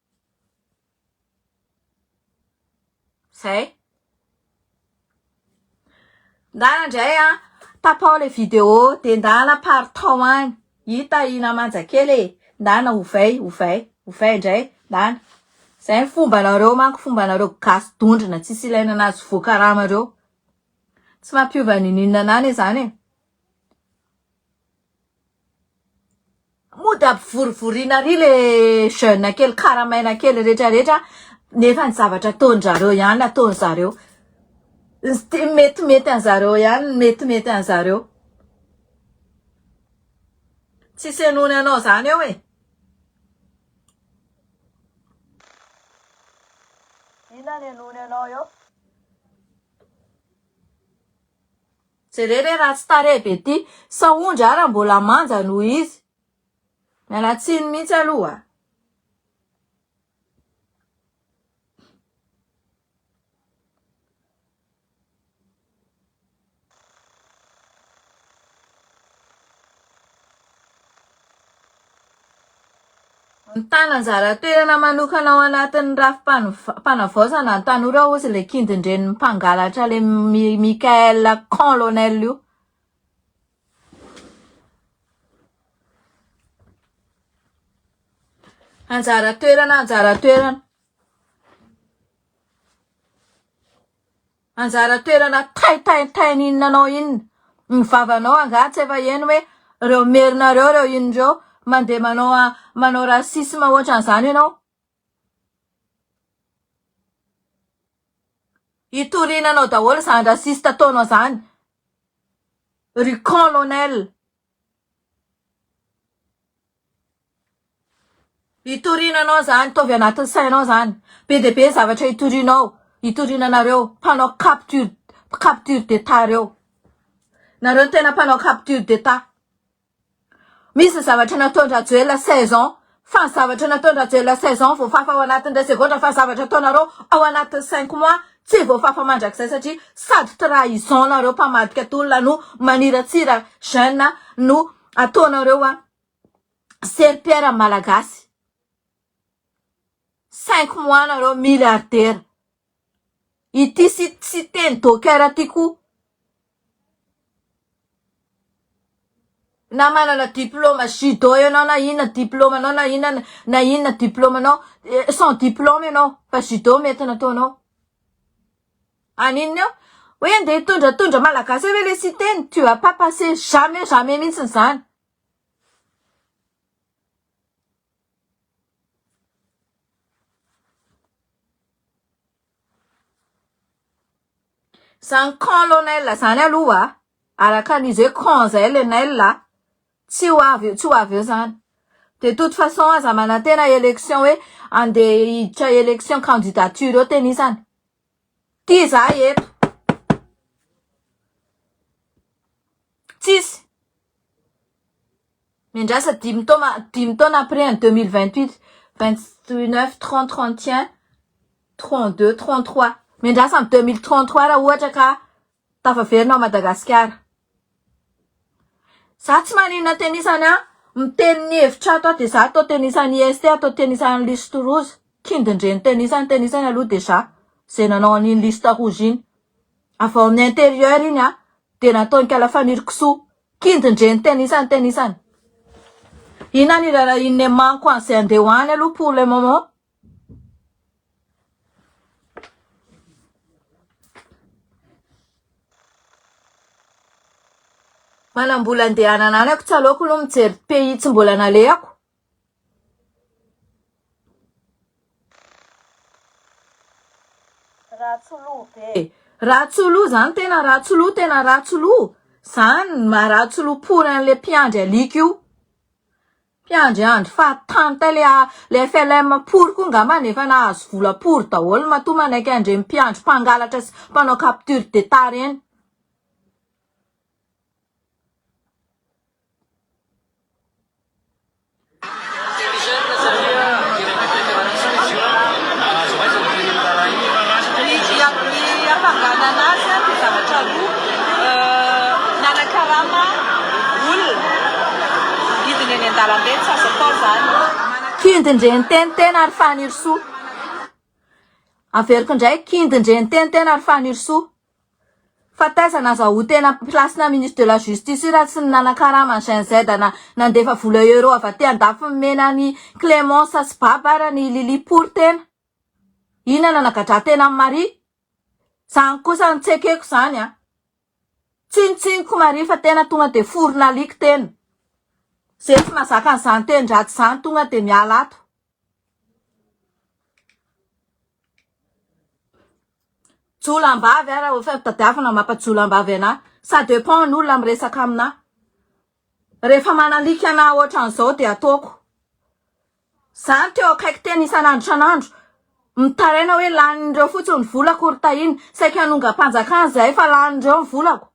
S1: zay. Ndana ndray tapao le vidéo de ndana partao any hita ina manjakely ndana ovay ndray ndana zay fombanareo manko fombanareo gasy dondrina tsisy ilaina anazy voakaramareo tsy mampiova ninina nany zany mody ampivorivorina ry le jeune kely karamaina kely rehetrarehetra nefa ny zavatra ataon'zareo ihany ataon'zareo mety an'zareo ihany mety an'zareo tsy senony anao zany eo ina ny anony anao eo jerere raha tsy tare be ty saondry ara mbola manja noho izy mialatsiny mihitsy aloha. Tananjara toerana manokana ao anatin'ny rafim-panavaozana ny tanora ozy le kindindren'ny mpangalatra le MICHAΕL colonel io. Anjara toerana taintaintain'inonanao iny ny vavanao anga tsy efa eny hoe reo merinareo reo inireo mandeha manao rasisme ohatran'izany ianao. Itorinanao daholo zany rasista ataonao zany ry colonel. Itorinanao zany tovy anatin'ny sainao zany be de be zavatra itorinanareo mpanao capture d'état reo. Nareo tena mpanao capture d'état. Misy zavatra nataon-dra Joël 16 ans, fa ny zavatra nataon-dra Joël 16 ans voafafa ao anatin'ny resegondra, fa ny zavatra ataonareo ao anatin'ny 5 mois tsy voafafa mandrakizay satria sady trahison nareo mpamadika tolona no maniratsira jeune no ataonareo serpillère malagasy. 5 mois nareo milliardaire. Ity si teny docker tiku. Na manana diplôme judo ianao na inona diplôme anao na inona diplôme anao sans diplôme ianao fa judo mety nataonao. Anina hoe andeha hitondratondra malagasy hoe le si teny tu vas pas passer jamais mihitsy zany. Zany colonel zany aloha araka an'izy hoe colonel tsy ho avy eo zany. De toute façon aza manantena élection hoe andeha hiditra élection candidature eo teny izany. Ty za eto. Tsisy. Mindrasa 10 taona après en 2028, 29, 30, 31, 32, 33. Mindrasa en 2033 raha ohatra ka tafaverina Madagasikara. Za tsy maninona tenisany miteny ny hevitra ato de za atao tenisany IST atao tenisany liste rouge. Kindindreny tenisany aloha de za. Zay nanao an'iny liste rouge iny. Avy ao amin'ny intérieur iny de nataony kalafaniry kisoa. Kindindreny tenisany. Ina ni raha iny manko an'izay andeha hoany aloha pour le moment. Manambola andehanana any ako tsy aleoko aloha mijery pays tsy mbola nalehako. Ratsoloha zany tena ratsoloha. Zany maratsoloha pour an'le mpiandry alika io. Mpiandry andro fahatanta le FLM pour ko ngamba nefa nahazo vola pour daholo matoa manaiky andreny mpiandry mpangalatra sy mpanao capture d'état reny. Kindindreny tena ary faniry soa. Averiko indray kindindreny tena ary faniry soa. Fa taiza nazahoantena place-na ministre de la justice raha tsy nanakarama Jean Z nandefa vola euro avy aty andafy mena ny Clémence sy babara ny Lili pour tena. Ina nanagatra tena amin'ny mari. Zany kosa ny tsekeko zany Tsinitsiniko mari fa tena tonga de forona aliky tena. Zay tsy mazaka an'izany teny ratsy zany tonga de miala ato. Jolambavy raha ho tadiavina mampajolambavy ana. Ça dépend n'olona miresaka amina. Rehefa manaliky ana ohatran'izao de ataoko. Zany teo akaiky tena isan'andro. Mitaraina hoe lanin'ireo fotsiny volako ry tahiny. Saika hanonga-panjakana zay fa lanin'ireo ny volako.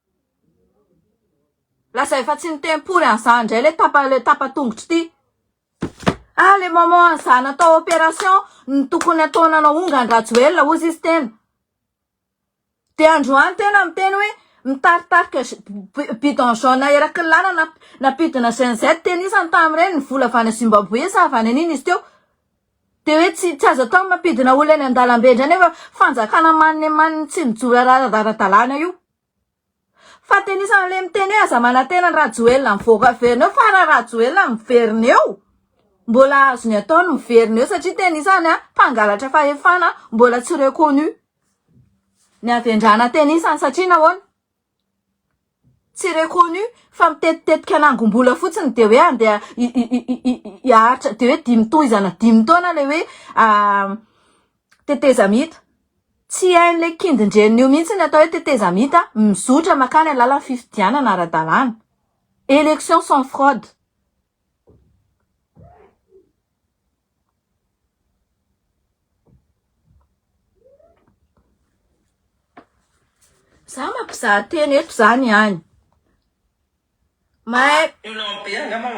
S1: Lasa efa tsy nitempory an'izany indray le tapa-tongotry ty. Le moment an'izany atao opération ny tokony ataonanao onga ny rajoel ozy izy tena. De androany tena miteny hoe mitaritarika bidon jaune eraky ny lana napidina CHAîNE teny isany tamin'ireny ny vola avy any Zimbabwe sa avy any an'iny izy teo. De hoe tsy azo atao mampidina olona eny an-dalambe indray nefa fanjakana maniny tsy mijoro ara-dalàna io. Fa teny isany le miteny hoe aza manantena ny Rajoelina mivoaka verina eo fa raha Rajoelina miverina eo. Mbola azony atao no miverina eo satria teny isany mpangalatra fahefana mbola tsy reconnu. Ny avendrana teny isany satria nahoana? Tsy reconnu fa mitetitetika anangom-bola fotsiny de hoe andeha hiaritra de hoe 5 toizana 5 taona le hoe teteza mita. Tsy hain'le kindindren'io mihitsy ny atao hoe teteza mita mizotra makany alala fifidianana ara-dalàna. Élection sans fraude. Za mampizaha teny eto zany any. Manakarama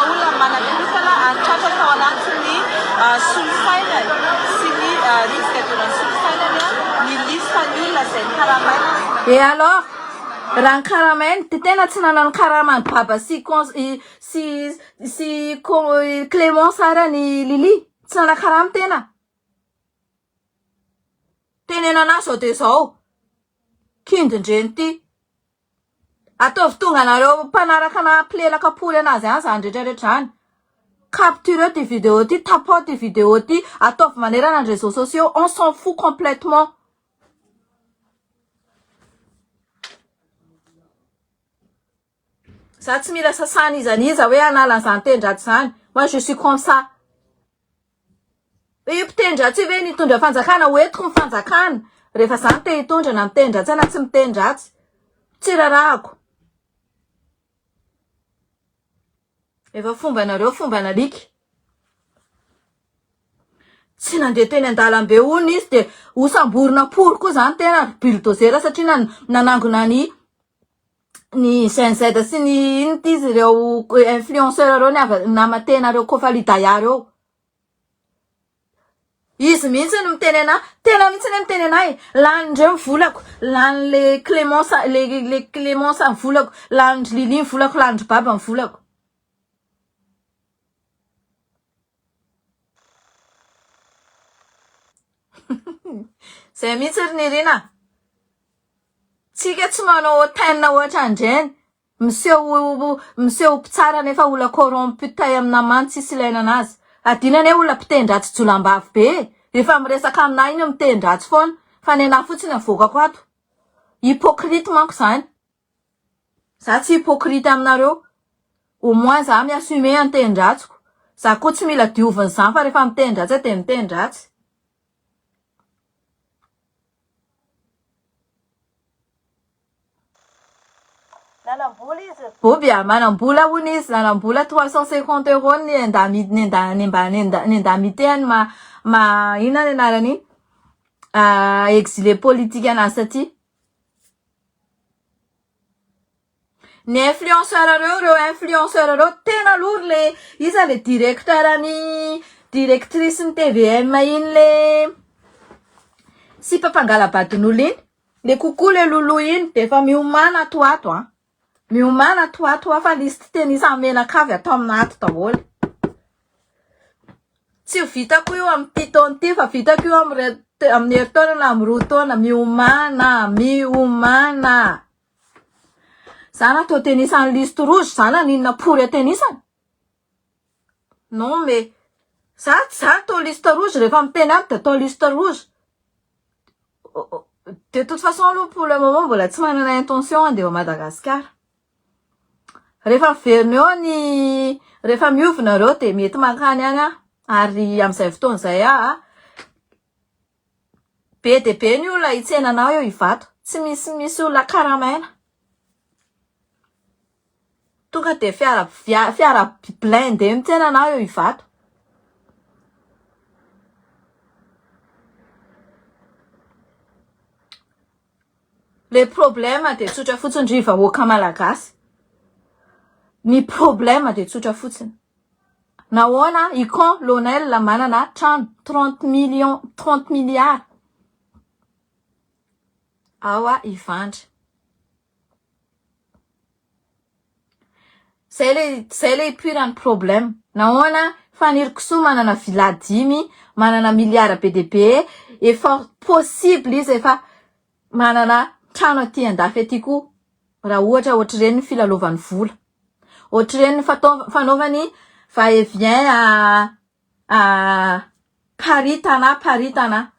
S1: olona manakirifana antratra tao anatin'ny solosaina sy ny risque de la solosainany ny lisany olona zay ny karamaina. Et alors raha ny karamaina de tena tsy nanano karamany baba si Clémence arany Lily tsy nanakarama tena. Tenenana zao de zao kindindreny ty. Ataovy tonga nareo mpanaraka na plelaka poly anazy any zany rehetrarehetra any. Captureo ty vidéo ty, tapao ty vidéo ty, ataovy manerana ny réseaux sociaux, on s'en fout complètement. Za tsy mila sasana izaniza hoe anala zany tendraty zany. Moi je suis comme ça. Io mitendratsy hoe nitondra fanjakana hoentiko ny fanjakana. Rehefa zany te hitondra na mitendratsy na tsy mitendratsy. Tsy rarahako. Efa fomba nareo fomba nalika. Tsy nandeha teny an-dalambe hono izy de osamborina pory koa zany tena bulldozer satria nanangona ny CHAîNE sy ny ino ty izy ireo influenceur reo namatena reo kofa lidaya reo. Izy mihitsy no miteny ana, tena mihitsy ny miteny anay, lanindreo ny volako, lan'le Clémence le Clémence ny volako, lanindry Lily ny volako, lanindry baba ny volako. Zay mihitsy ry nirina. Tsika tsy manao tenna ohatra andreny. Miseho mpitsara nefa olona corrompu tay amin'ny namany tsisy ilaina anazy. Adinany olona mpitendratsy jolambavy be. Efa miresaka aminay iny mitendratsy foana. Fa nena fotsiny avoakako ato. Hypocrite manko zany. Za tsy hypocrite aminareo. Au moins za miassume antendratsiko. Za koa tsy mila dioviny zany fa rehefa mitendratsy de mitendratsy. Nanambola izy. Bobia, manambola hono izy, nanambola 350 € nendamitehany ina ny anarany exilé politique anazy saty. Ny influenceur reo tena lourd le iza le directrice ny TVM iny le si papangala-badin'olo iny, le kokoa le lolo iny defa miomana ato miomana ato fa listy teny isany menakavy atao aminato daholo. Tsy vitako io amin'ny 10 taona ty fa vitako io amin'ny herintaona na amin'ny 2 taona miomana. Zana atao teny isany liste rouge, zana ninona pory teny isany. Non mais za atao liste rouge rehefa miteny ato de atao liste rouge. De toute façon aloha pour le moment mbola tsy manana intention andeha Madagascar. Rehefa miverina rehefa miovina reo de mety mankany any ary amizay fotoana zay be de be ny olona hitsenanao eo hivato. Tsy misy olona karamaina. Tonga de fiara blindé mitsenanao eo hivato. Le problème de tsotra fotsiny ry vahoaka malagasy. Ny problème de tsotra fotsiny. Nahoana icon Lionel la manana trano 30 milliards. awa ivandra. Zay le ipuran'ny problème. Nahoana faniry kisoa manana villa 10, manana miliara be de be, efa possible izy efa manana trano aty andafy aty koa. Raha ohatra reny ny filalovany vola. Ohatra reny fanaovany va-et-vient à Paris-Tana.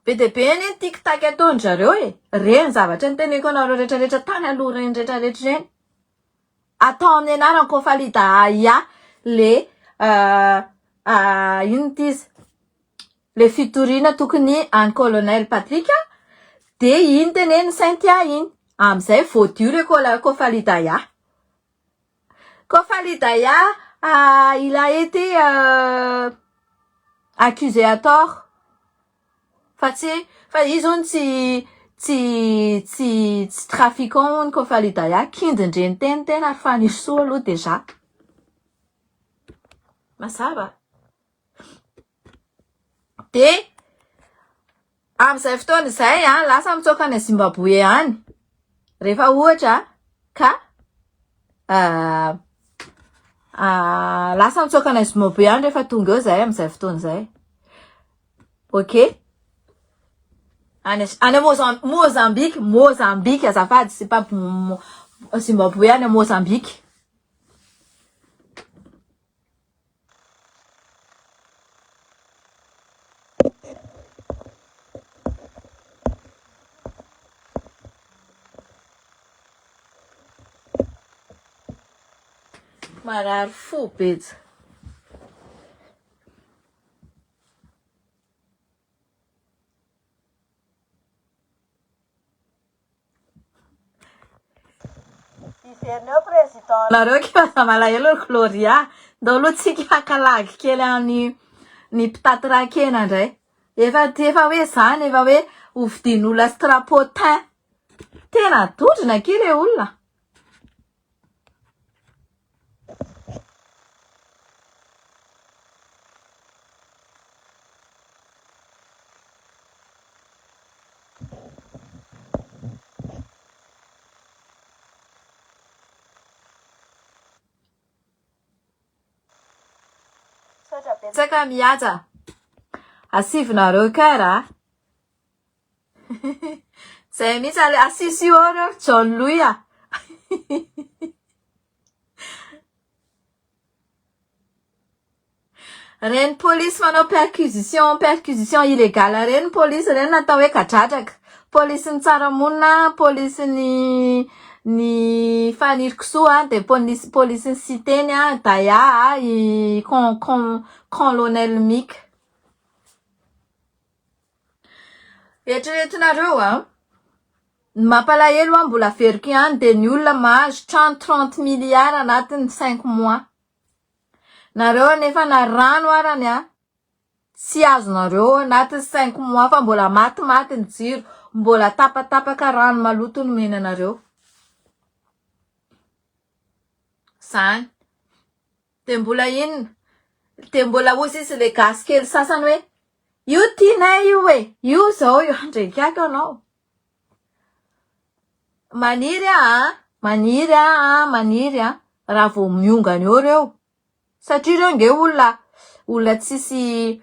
S1: Be de be ny tic-tac ataony zareo reny zavatra ny teneko anareo rehetrarehetra tany aloha reny rehetrarehetra reny. Atao amin'ny anarany koa falida le ino tizy le fitoriana tokony any colonel Patrick de iny teneny Saintia iny amizay voadio le Kofalidaya. Kofalidaya il a été accusé à tort. Fa izy on tsy trafiquant Kofalidaya kindindreny tena ary faniry soa aloha deja. Masaba. De amizay fotoana izay lasa mitsoka any Zimbabwe any. Rehefa ohatra ka lasa mitsoka any Zimbabwe any rehefa tonga eo zay amizay fotoana zay. Ok. Any Mozambique azafady, c'est pas Zimbabwe any Mozambique. Marary fo betsy. Iverneo président nareo ke malahelo Gloria ndao aloha tsika hakalagy kely any ny mpitaty rakena ndray. Efa hoe zany efa hoe hovidin'olona strapotin. Tena tondrina ke le olona. Betsaka mihaja asivinareo kara. Zay mitsy asisi oro John Louis Reny police manao perquisition illégale reny police reny natao hoe kadradraka. Police ny tsaramonina, police ny faniry kisoa de police ny siteny Daya colonel Mick. Eritreretinareo mampalahelo mbola veriko ihany de ny olona mahazo 30 milliards anatin'ny 5 mois. Nareo nefa na rano arany tsy azonareo anatin'ny 5 mois fa mbola maty ny jiro, mbola tapatapaka rano maloto no menanareo. Zany. De mbola inona? De mbola osisy le gasy kely sasany hoe io tinay io io zao io andrekako anao. Maniry raha vao miongany eo reo. Satria reo nge olona tsisy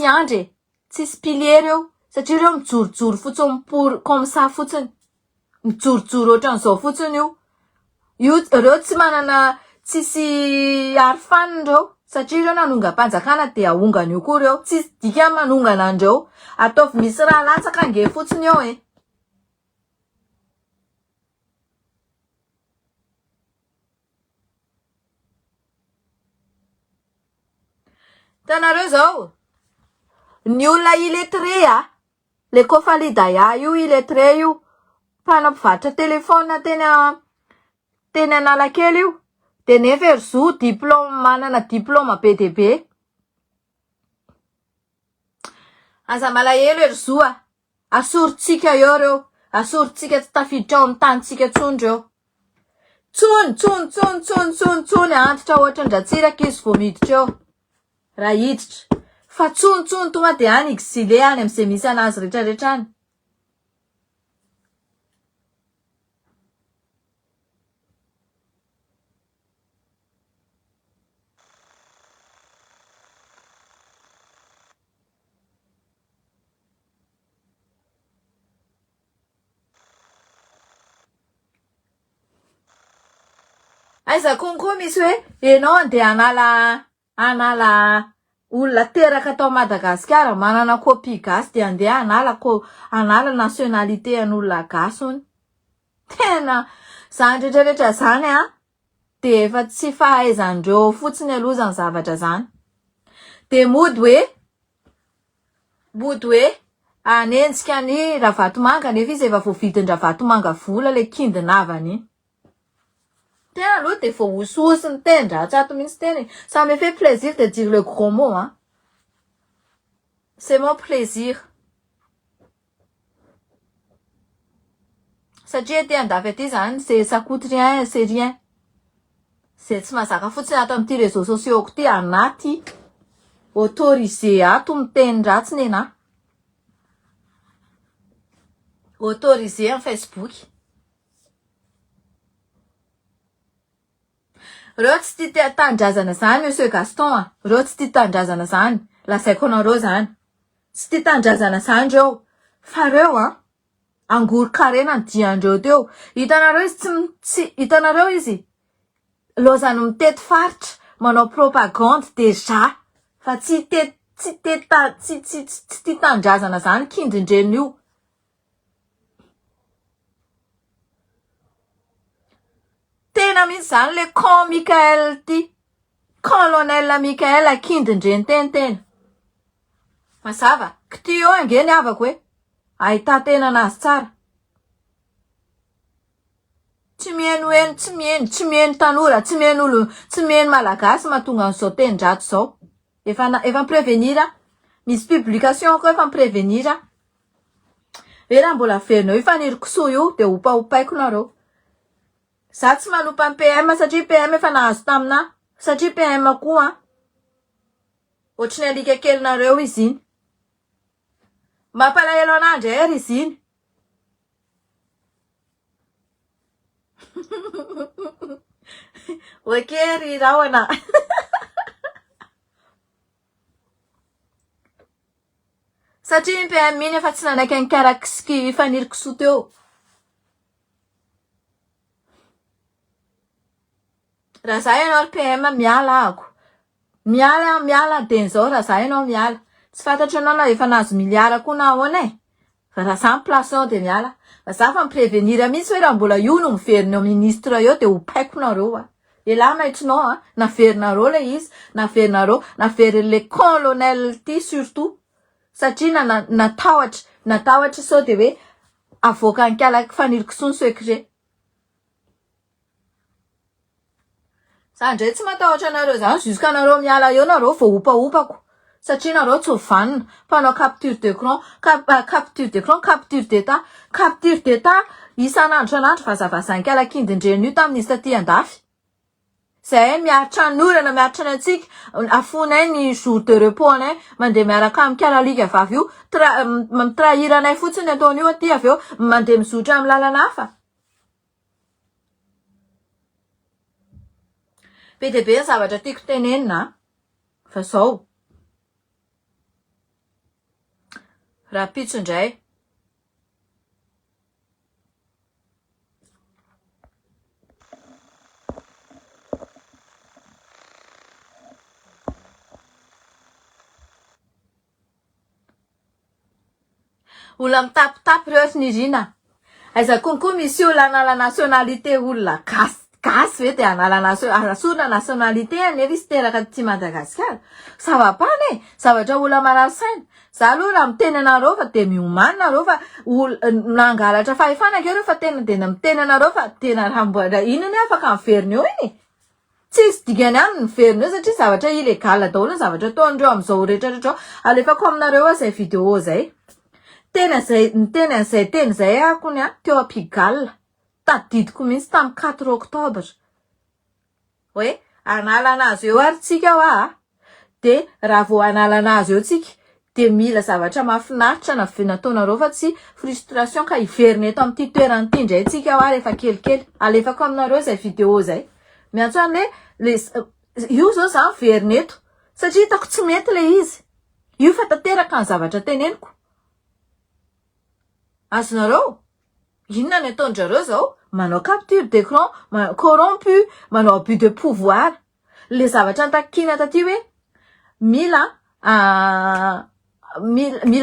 S1: andre, tsisy pilier reo. Satria reo mijorojoro fotsiny comme ça fotsiny. Mijorojoro ohatran'izao fotsiny io. Reo tsy manana tsisy arifaniny reo. Satria reo nanonga-panjakana de aongany io koa reo. Tsisy dika manongana andreo. Ataovy misy raha latsaka nge fotsiny eo Tanareo zao ny olona illettré le Kofalidaya io illettré io mpanampivarotra telefona teny Analakely io de nefa erzo diplôme manana diplôme be de be. Aza malahelo erzo asoritsika eo reo, asoritsika tsy tafiditra ao amin'ny tanitsika tsony reo. Tsony antitra ohatra ndratsiraka izy vao miditra eo. Raha hiditra fa tsontsony tonga de any exilé any am'izay misy anazy rehetrarehetra any. Aiza konko misy hoe enao andeha anala olona teraka atao Madagasikara manana copie gasy de andeha anala nationalité an'olona gasy ony. Tena zany rehetrarehetra zany de efa tsy fahaizandreo fotsiny aloha zany zavatra zany. De mody hoe anenjika ny Ravatomanga nefa izy efa voavidin-Ravatomanga vola le kindinavany. Tena aloha de faut ososo ny tendra ato mintsy teny. Ça me fait plaisir de dire le gros mot, hein. C'est mon plaisir. Satria ety andafy aty zany, ça coûte rien, c'est rien. C'est tsy mazaka fotsiny ato amin'ity réseaux sociaux ty anaty autorisé ato miteny ratsy nena. Autorisé en Facebook. Reo tsy tia tandrazana zany monsieur Gaston reo tsy tia tandrazana zany. Lazaiko anareo zany. Tsy tia tandrazana zany reo. Fa reo angoro-karena ny diandreo teo. Hitanareo izy lozany mitety faritra manao propagande déjà. Fa tsy tia tandrazana zany kindindreny io. Tena mintsy zany le camp MICHAΕL ty. Colonel MICHAΕL akindindreny tena. Mazava, kty eo angeny avako hoe. Ahita tena anazy tsara. Tsy mieno tanora, tsy mieno malagasy mahatonga an'izao teny-drato zao. Efa prévenir. Misy publication ko efa prévenir. Raha mbola ferinao ifaniriko so io de opaopaiko nareo. Za tsy manompa ny PM satria PM efa nahazo tamina. Satria PM koa ohatriny alika kelinareo izy iny. Mampalahelo an'andry izy iny. Okery rahoana. Satria ny PM iny efa tsy nanaiky ny karakisiky ifaniriko so teo. Raha zay ianao PM miala ako. Miala den zao raha zay ianao miala. Tsy fantatro anao na efa nahazo miliara koa na ahoana e. Fa raha samy place de miala. Za fa miprevenir mintsy hoe raha mbola io no miverinao ministre eo de opaiko nareo Elahy maitrinao naverinareo le izy. Navery le colonel ty surtout. Satria natahotra sao de hoe avoaka ny kalaky faniriko son secret. Sandray tsy matahotra anareo zany jusqu'à nareo miala eo nareo vao opaopako. Satria nareo tsy hovanina. Mpanao capture d'écran, capture d'état. Capture d'état isan'andro vazavazainy kalakindindreny io tamin'izy taty andafy. Zay miaritra anorana miaritra ny antsika. Afonay ny jour de repos anay. Mandeha miaraka amin'ny kalalika vavy io. Mitrahiranay fotsiny ataony io aty avy eo. Mandeha mizotra amin'ny lalana hafa. Be de be ny zavatra tiako tenenina. Fa zao. Raha pitso indray. Olona mitapitapy reo sy nirina. Aiza konko misy olona anala nationalité olona gasy ve de anala asona nationalité nefa izy teraka ty Madagasikara. Ça va pas ne. Zavatra olona manara saina. Za aloha raha miteny anareo fa de miomana nareo fa nangalatra fahefana reo fa tena de miteny anareo fa tena raha mbola inona afaka miverina eo iny. Tsisy dikany any miverina eo satria zavatra illégal daholo ny zavatra ataondreo am'izao rehetrarehetra. Alefako aminareo zay vidéo zay. Teny zay akony teo a Pigalle. Tadidiko mintsy tamin'ny 4 octobre. Hoe anala anazy eo ary tsika de raha vao analana azy eo tsika de mila zavatra mahafinaritra na nataonareo fa tsy frustration ka iverina eto amin'ity toerana ity indray tsika ao rehefa kelikely alefako aminareo zay vidéo zay miantso an'le io zao za verina eto satria hitako tsy mety le izy io fa tanteraka ny zavatra teneniko azonareo inona ny ataondrareo zao manao capture d'écran corrompu manao abus de pouvoir le zavatra nitakina taty hoe mila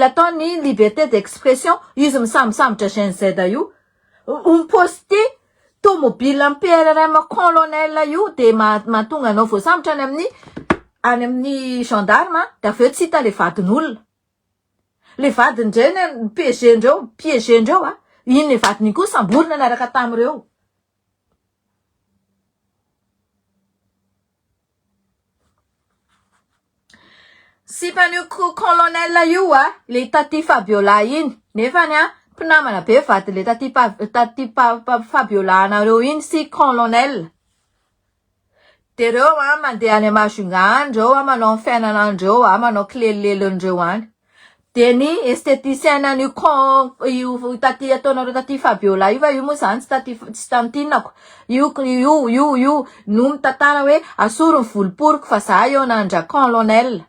S1: atao ny liberté d'expression izy misambosambotra chaîne Z io miposte tomobile PRRM colonel io de mahatonga anao voasambotra any amin'ny gendarme de aveo tsy hita le vadin'olona le vadin-dreny piégé-ndreo iny le vadiny koa samborina naraka tamireo sipan'io colonel io le taty Fabiola iny nefany mpinamana be vady le taty Fabiola anareo iny sy colonel de reo mandeha any Majunga andreo manao fiainana andreo manao kilelelendreo any de ny esthéticienne io taty ataonareo taty Fabiola io fa io moa zany tsy tantinako io no mitantara hoe asorony voloporoky fa za eo nandra colonel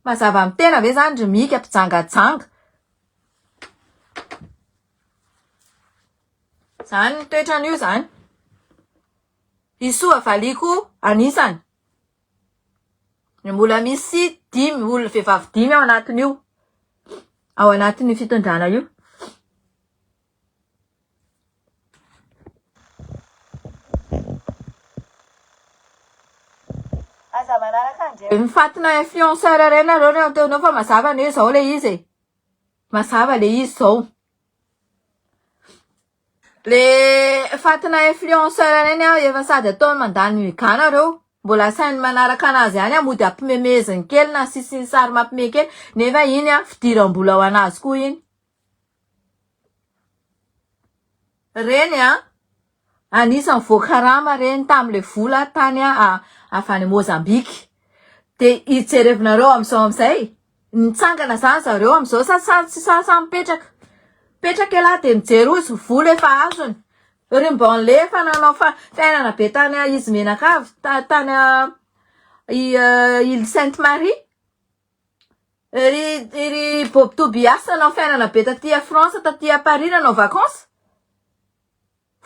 S1: mazava amin'ny tena ve zany mika mpijangajanga zany ny toetran'io zany isoa valiko anisany mbola misy 10 olona vehivavy 10 ao anatin'io ao anatin'ny fitondrana io aza manaraka ndray mifatina influenceur reny areo anteonao fa mazava ne zao le izy mazava le izy zao le fatina influenceur reny efa sady ataony mandany migana reo mbola sainy manaraka anazy any mody ampimemeziny kely na sisiny sary mampime kely nefa iny fidiram-bola ho anazy koa iny reny anisany voakarama reny tamile vola tany avany Mozambique de ijerevinareo amizao amizay nitsangana zany zareo amizao sa mipetraka ela de mijery ozy vola efa azony rimbonle efa nanao fiainana be tany izy menakavy tany Île Sainte-Marie ry Bob Tobias nanao fiainana be taty France taty Paris nanao vacances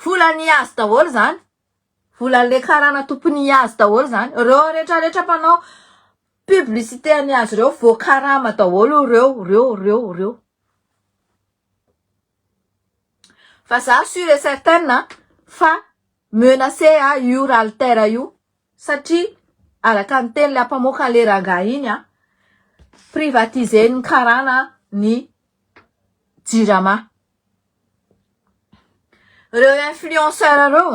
S1: vola niazy daholo zany volan'le karana tompony azy daholo zany reo rehetrarehetra mpanao publicité ny azy reo voakarama daholo reo fa za sûr et certaine fa menacé io raltera io satria araka ny teny le ampamoaka le ranga iny privatiser ny karana ny jirama reo influenceur reo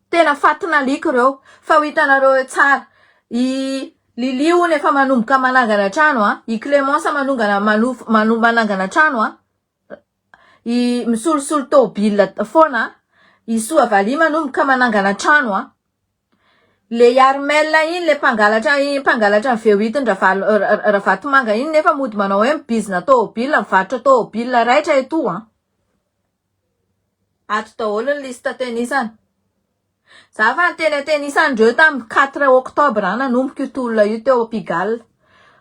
S1: tena fatina liko reo fa ho hitanareo tsara Lili ony efa manomboka manangana trano i Clémence manangana trano i misolosolo tobile foana i Soavaly manomboka manangana trano le Yarmel iny le mpangalatra V8 Ravatomanga iny nefa mody manao hoe mibizina tobile mivarotra tobile raitra eto ato daholo ny lista tenisany za fa tenisandreo tamin'ny 4 octobre nanomboka io tolona io teo Pigalle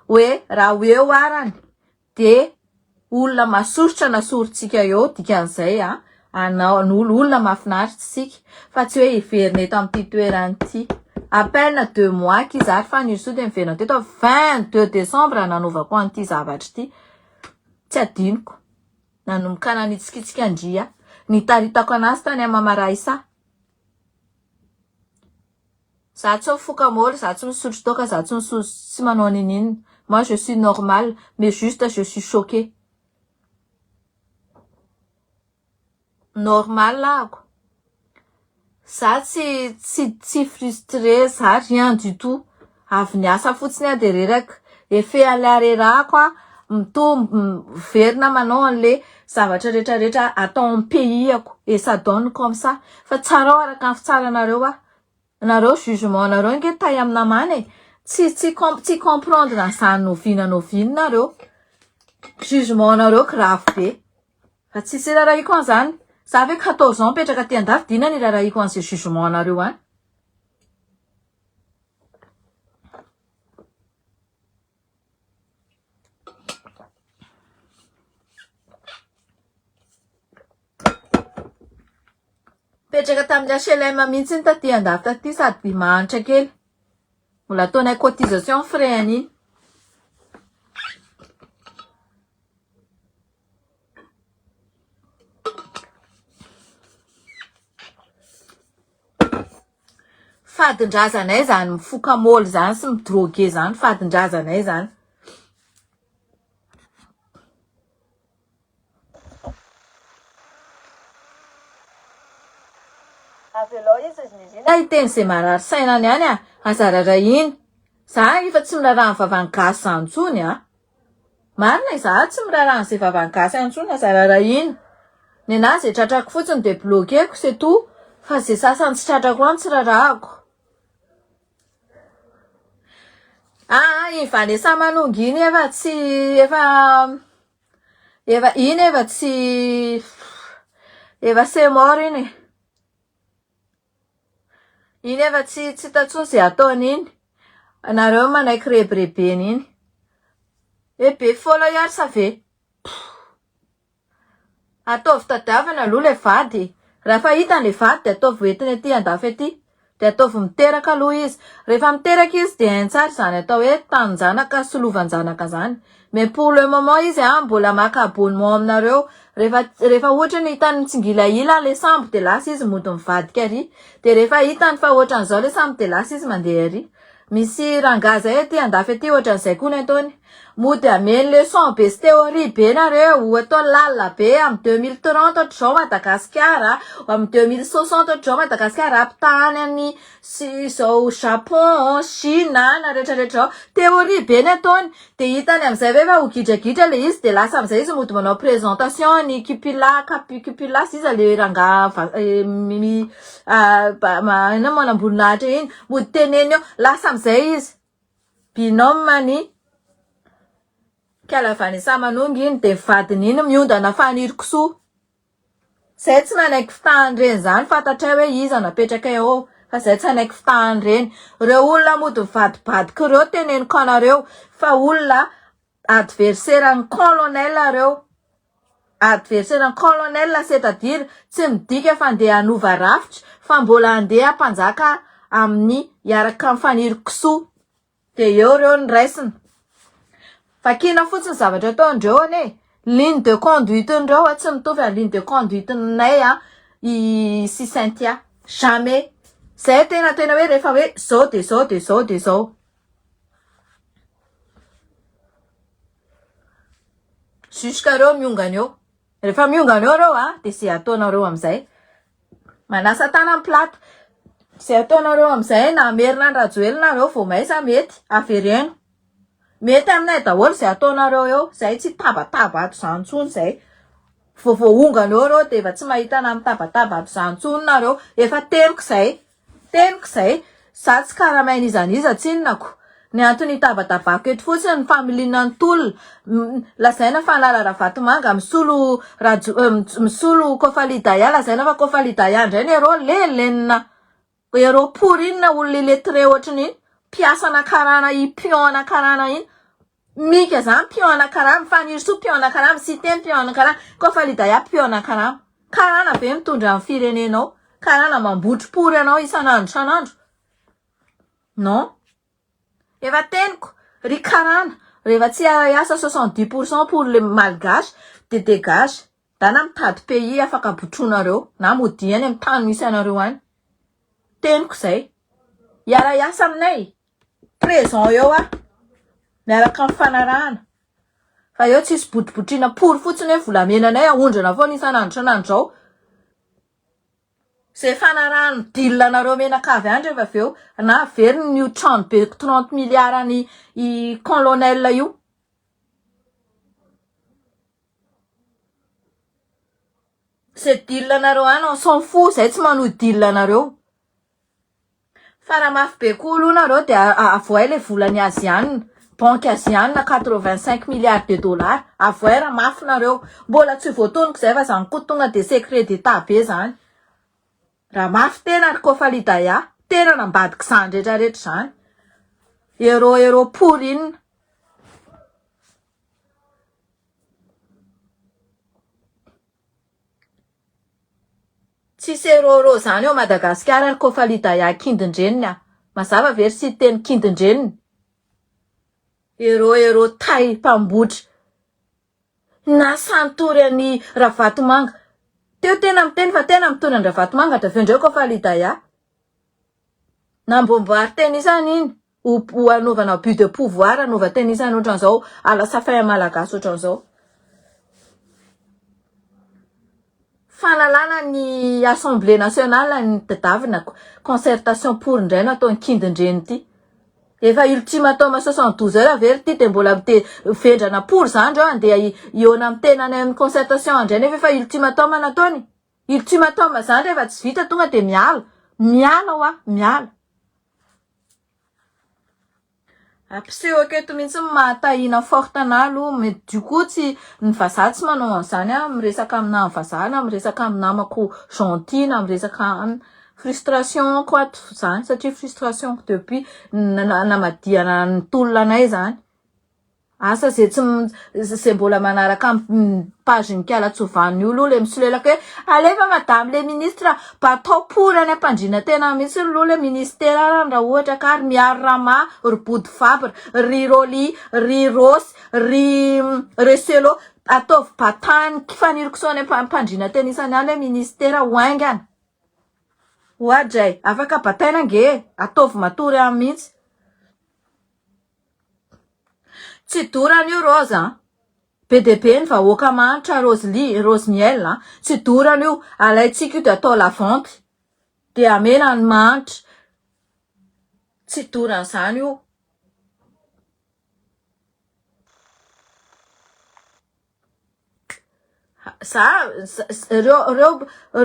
S1: hoe raha eo arany de olona masoritra nasoritsika eo dikan'izay olona mahafinaritra tsika fa tsy hoe iverina eto amin'ity toerany ity à peine 2 mois kizary fa ny sody miverina teto 22 décembre nanovako an'ity zavatra ity tsy adinoko nanomboka nanitsikitsika andria nitaritako anazy tany Mamaraisa za tsy mifoka moly za tsy misotro toka za tsy manao nininy moi je suis normal mais juste je suis choqué normal lahako za tsy frustré za rien du tout avy niasa fotsiny de reraka efe alarerako mitombo verina manao an'le zavatra rehetrarehetra atao amin'ny pays-ako et ça donne comme ça fa tsara araka ny fitsaranareo nareo jugement nareo nge tay amin'ny namany tsy comprendre na sany novinareo jugement nareo grave be fa tsisy raraiko an'izany za ve 14 ans petraka ty andafy dina ny raraiko an'izay jugement nareo any petraka tamin'ny HLM mihitsy ny taty andafy taty sady mahantra kely mbola ataonay cotisation frais an'iny fadin-drazanay zany mifoka moly zany sy midroge zany fadin-drazanay zany avelao izy na iteny zay marary sainany any azarara iny za efa tsy mirarahany vavany gasy zany tsony marina za tsy mirarahany zay vavany gasy any tsony azarara iny ny anazy zay tratrako fotsiny de bloqueko c'est tout fa zay sasany tsy tratrako any tsy rarahako iny Vanessa Manongy iny efa tsy efa iny efa tsy efa c'est mort iny iny efa tsy tatsony zay ataony iny anareo manaiky rebrebeny iny be fôla iary sa ve ataovy tadiavana aloha le vady raha fa hitany le vady de ataovy entiny aty andafy aty de ataovy miteraka aloha izy rehefa miteraka izy de haintsary zany atao hoe tanjanaka sy lovanjanaka zany mais pour le moment izy mbola maka abonnement aminareo rehefa ohatra ny hitany mitsingilaila le sambo de lasa izy mody mivadika ary de rehefa hitany fa ohatran'izao le sambo de lasa izy mandeha ary misy rangazay aty andafy aty ohatran'izay koa ny ataony mody ameny leçon be sy théorie be nareo atao lalina be amin'ny 2030 ohatr'izao Madagasikara amin'ny 2060 ohatr'izao Madagasikara ampitahany any sy zao Japon Chine na rehetrarehetra zao théorie be ny ataony de hitany amin'izay ve fa ho gidragidra le izy de lasa amin'izay izy mody manao présentation ny cupula sy izy le ranga manamboninahitra iny mody teneny eo lasa amin'izay izy binôme ny kala Vanessa Manongy iny de vadiny iny miondana faniry kisoa zay tsy manaiky fitahany reny zany fantatray hoe iza napetraka eo fa zay tsy anaiky fitahany reny reo olona mody mivadibadika reo teneniko anareo fa olona adversaire ny colonel reo adversaire ny colonel c'est-à-dire tsy midika fa andeha anova rafitra fa mbola andeha mpanjaka amin'ny iaraka amin'ny faniry kisoa de eo reo ny raisiny fakina fotsiny zavatra ataondreo ane ligne de conduite ndreo tsy mitovy amin'ny ligne de conduite nay sy Cynthia jamais zay tena hoe rehefa hoe zao de zao de zao de zao jusqu'à reo miongany eo rehefa miongany eo reo de zay ataonareo amizay manasa tana amin'ny plato zay ataonareo amizay na merina ny rajoely nareo vao maisa mety avereno mety aminay daholo zay ataonareo eo zay tsy tabataba ato zany tsony zay vao ongany eo reo de efa tsy mahita na mitabataba ato zany tsony nareo efa teniko zay za tsy karamaina izaniza tsinonako ny antony tabatabako eto fotsiny ny familiana ny tolona lazaina fa lalana vatomanga misolo kofalidaya lazaina fa kofalidaya ndray ny ero lelenina ero porinina olona lettre ohatriny piasa nakarana pion nakarana iny mika zany pion nakarana faniry so pion nakarana siteny pion nakarana kofalidaya pion nakarana karana be mitondra amin'ny firenenao karana mambotry pory anao isanandro non efa teniko ry karana rehefa tsy asa 70% pour le malgache de dégage dana mitady pays afaka botronareo na modiany amin'ny tany misy anareo any teniko zay iasa aminay présent eo miaraka amin'ny fanarahana fa eo tsisy botribotrina pory fotsiny hoe volamenanay aondrana foana isanandro zao zay fanarahana dillanareo menakavy andry efa aveo na averiny io trano be 30 milliards ny colonel io zay dillanareo any on s'en fout zay tsy manohy dillanareo Faramafy be koa aloha nareo dia avoay le volany azianina banque azianina 85 milliards de dollars avoay raha mafy nareo mbola tsy voatonoko zay fa zany koa tonga de secret d'état be zany raha mafy tena ry kofalidaya tena nambadiky zany rehetrarehetra zany euro pourine tsisy euro zany eo Madagasikara ry kofalidaya kindindreniny mazava very sy teny kindindreniny euro tay mpambotra na santory any Ravatomanga teo tena miteny fa tena mitory any Ravatomanga da vendreo kofalidaya nambomboary tenisany iny ho anaovana but de pouvoir anaova tenisany ohatran'izao ala safay malagasy ohatran'izao fanalana ny Assemblée nationale ny tadavina concertation pour indray nataony kindindreny ty efa ultimatum 72 heures very ty de mbola mite vendrana pour zany reo andeha iona amin'ny tenany amin'ny concertation andray nefa efa ultimatum nataony ultimatum zany rehefa tsy vita tonga de miala ampiseho aketo mihitsy mahatahina forte analo mais du coup tsy ny vazaha tsy manao an'izany miresaka amina vazaha na miresaka amin'ny namako gentil na miresaka frustration quoi zany satria frustration depuis namadiana ny tolonanay zany asa zay tsy mbola manaraka page nikalatsovan'ny olo le misolelaka hoe alefa madame le ministre batao pour any ampandrina tena mihitsy lo le ministère raha ohatra ka ry miaro rama ry body fabra ry roli ry rosy ry reselo ataovy batany kifaniriko so any ampandrina tena isany any le ministère oaingana oadray afaka bataina nge ataovy matory amin'ny mihitsy tsy dorany io roza PDP ny vahoaka manitra rose miel tsy dorany io alaitsika io de atao la vente de amena ny manitra tsy dorany zany io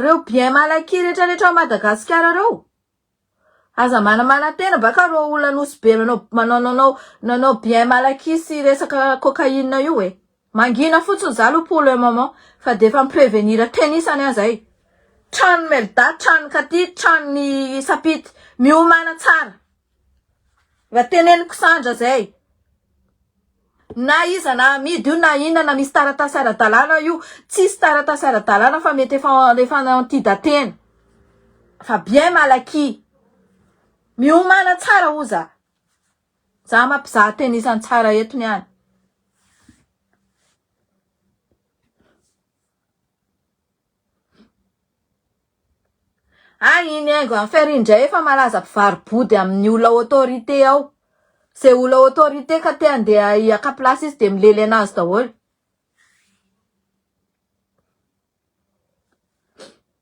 S1: reo bien malaky rehetrarehetra ao Madagasikara reo aza manamana tena baka reo olona nosy be nanao bien malaky sy resaka cocaïne io mangina fotsiny zalo pour le moment fa defa miprevenir tenisany azay trano melda trano katy trano ny sapity miomana tsara va teneniko sandra zay na iza na amidy io na inona na misy taratasy ara-dalàna io tsisy taratasy ara-dalàna fa mety efa nantidatena fa bien malaky miomana tsara oza za mampizaha tenisany tsara eto niany iny aingo amin'ny ferindray efa malaza mpivaribody amin'ny olona autorité ao zay olona autorité ka te andeha hiaka place izy de milely anazy daholo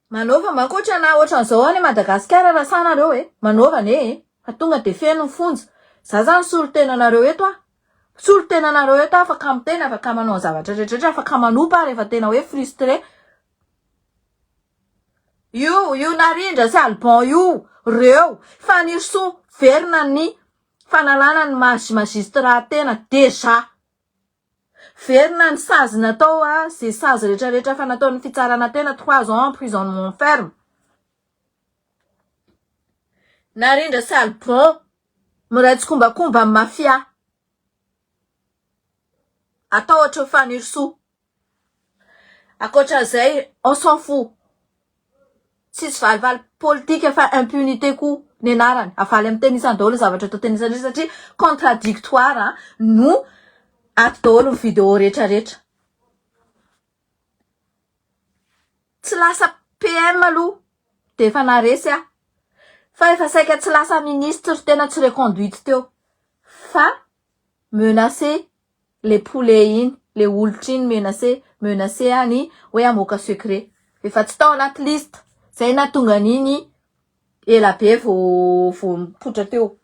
S1: manova mankotra na ohatran'izao any Madagasikara raha sanareo manaovany fa tonga de feno ny fonja za zany solo-tenanareo eto solo-tenanareo eto afaka miteny afaka manao zavatra rehetrarehetra afaka manopa rehefa tena hoe frustré io narindra sy albon io reo fanirso verina ny fanalana ny magistrat tena deja verina ny sazy natao zay sazy rehetrarehetra fa nataon'ny fitsarana tena 3 ans emprisonnement ferme narindra sy albon miraitsy kombakomba amin'ny mafia atao ohatra fanirso akoatran'izay on s'en fout tsisy valivali politique fa impunité koa ny anarany avaly amin'ny tenisany daholo zavatra atao tenisany satria contradictoire no ato daholo ny vidéo rehetrarehetra tsy lasa PM aloha de efa naresy fa efa saika tsy lasa ministre tena tsy reconduite teo fa menacer les poulets iny le olitra iny menacer any hoe amoaka secret efa tsy tao anaty liste zay natonga an'iny ela be vo mipotra teo